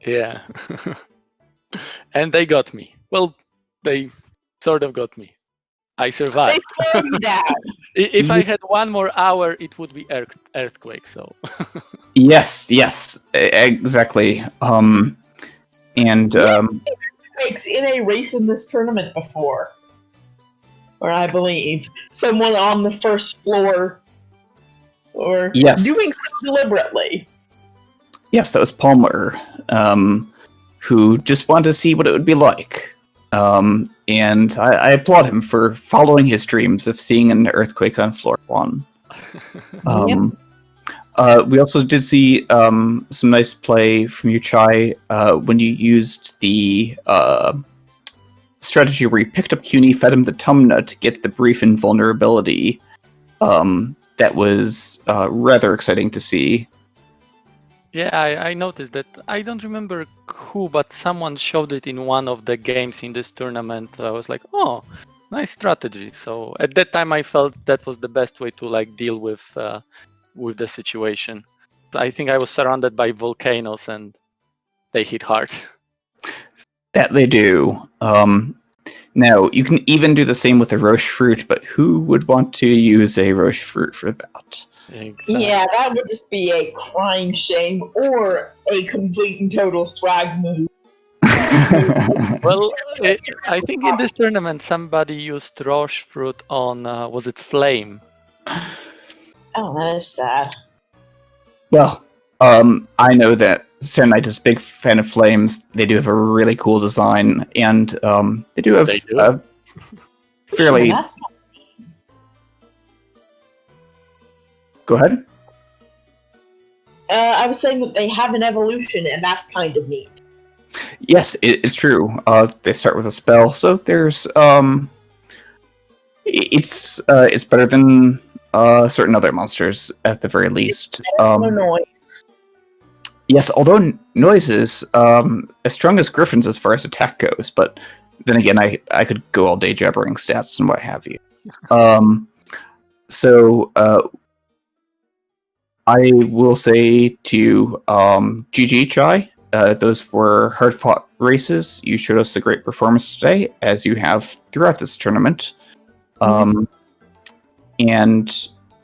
Yeah. And they got me. Well, they sort of got me. I survived. They slow you down. If I had 1 more hour, it would be earthquake. So. Yes, exactly. Earthquakes in a race in this tournament before, or I believe someone on the first floor, or doing so deliberately. Yes, that was Palmer, who just wanted to see what it would be like. And I applaud him for following his dreams of seeing an earthquake on floor 1. We also did see some nice play from you, Chai, when you used the strategy where you picked up Cuny, fed him the Tumna to get the brief invulnerability. That was rather exciting to see. Yeah, I noticed that. I don't remember who, but someone showed it in one of the games in this tournament. I was like, oh, nice strategy. So at that time, I felt that was the best way to like deal with the situation. I think I was surrounded by volcanoes and they hit hard. That they do. Now, you can even do the same with a roche fruit, but who would want to use a roche fruit for that? Exactly. Yeah, that would just be a crying shame or a complete and total swag move. Well, I think in this tournament somebody used roche fruit on, was it Flame? Oh, that is sad. Well, I know that Serenite is a big fan of Flames. They do have a really cool design, and they do have a fairly... Go ahead. I was saying that they have an evolution, and that's kind of neat. Yes, it's true. They start with a spell, so there's it's better than certain other monsters at the very least. Noise. Yes, although Noise is as strong as Griffin's as far as attack goes, but then again, I could go all day jabbering stats and what have you. So I will say to GG Chai, those were hard-fought races. You showed us a great performance today, as you have throughout this tournament. And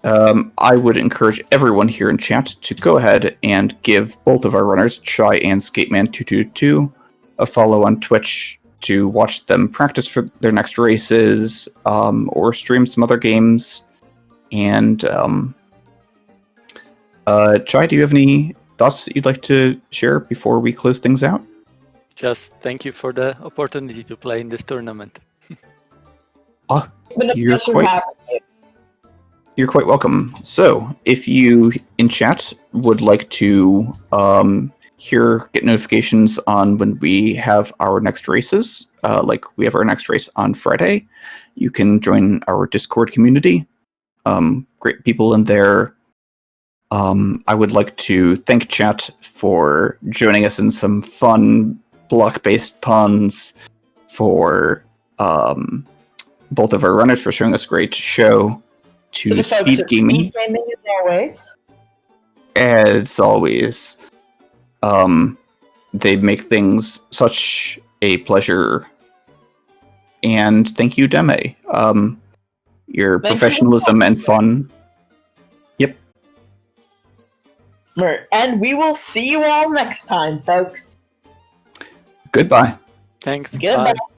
I would encourage everyone here in chat to go ahead and give both of our runners, Chai and skateman222, a follow on Twitch to watch them practice for their next races, or stream some other games. And Chai, do you have any thoughts that you'd like to share before we close things out? Just thank you for the opportunity to play in this tournament. It's been a pleasure having you. You're quite welcome. So, if you in chat would like to get notifications on when we have our next races, like we have our next race on Friday, you can join our Discord community. Great people in there. I would like to thank chat for joining us in some fun block-based puns, for both of our runners for showing us a great show, to SpeedGaming. SpeedGaming as always. As always. They make things such a pleasure. And thank you, Deme. Your professionalism and fun. Yep. And we will see you all next time, folks. Goodbye. Thanks. Goodbye. Bye.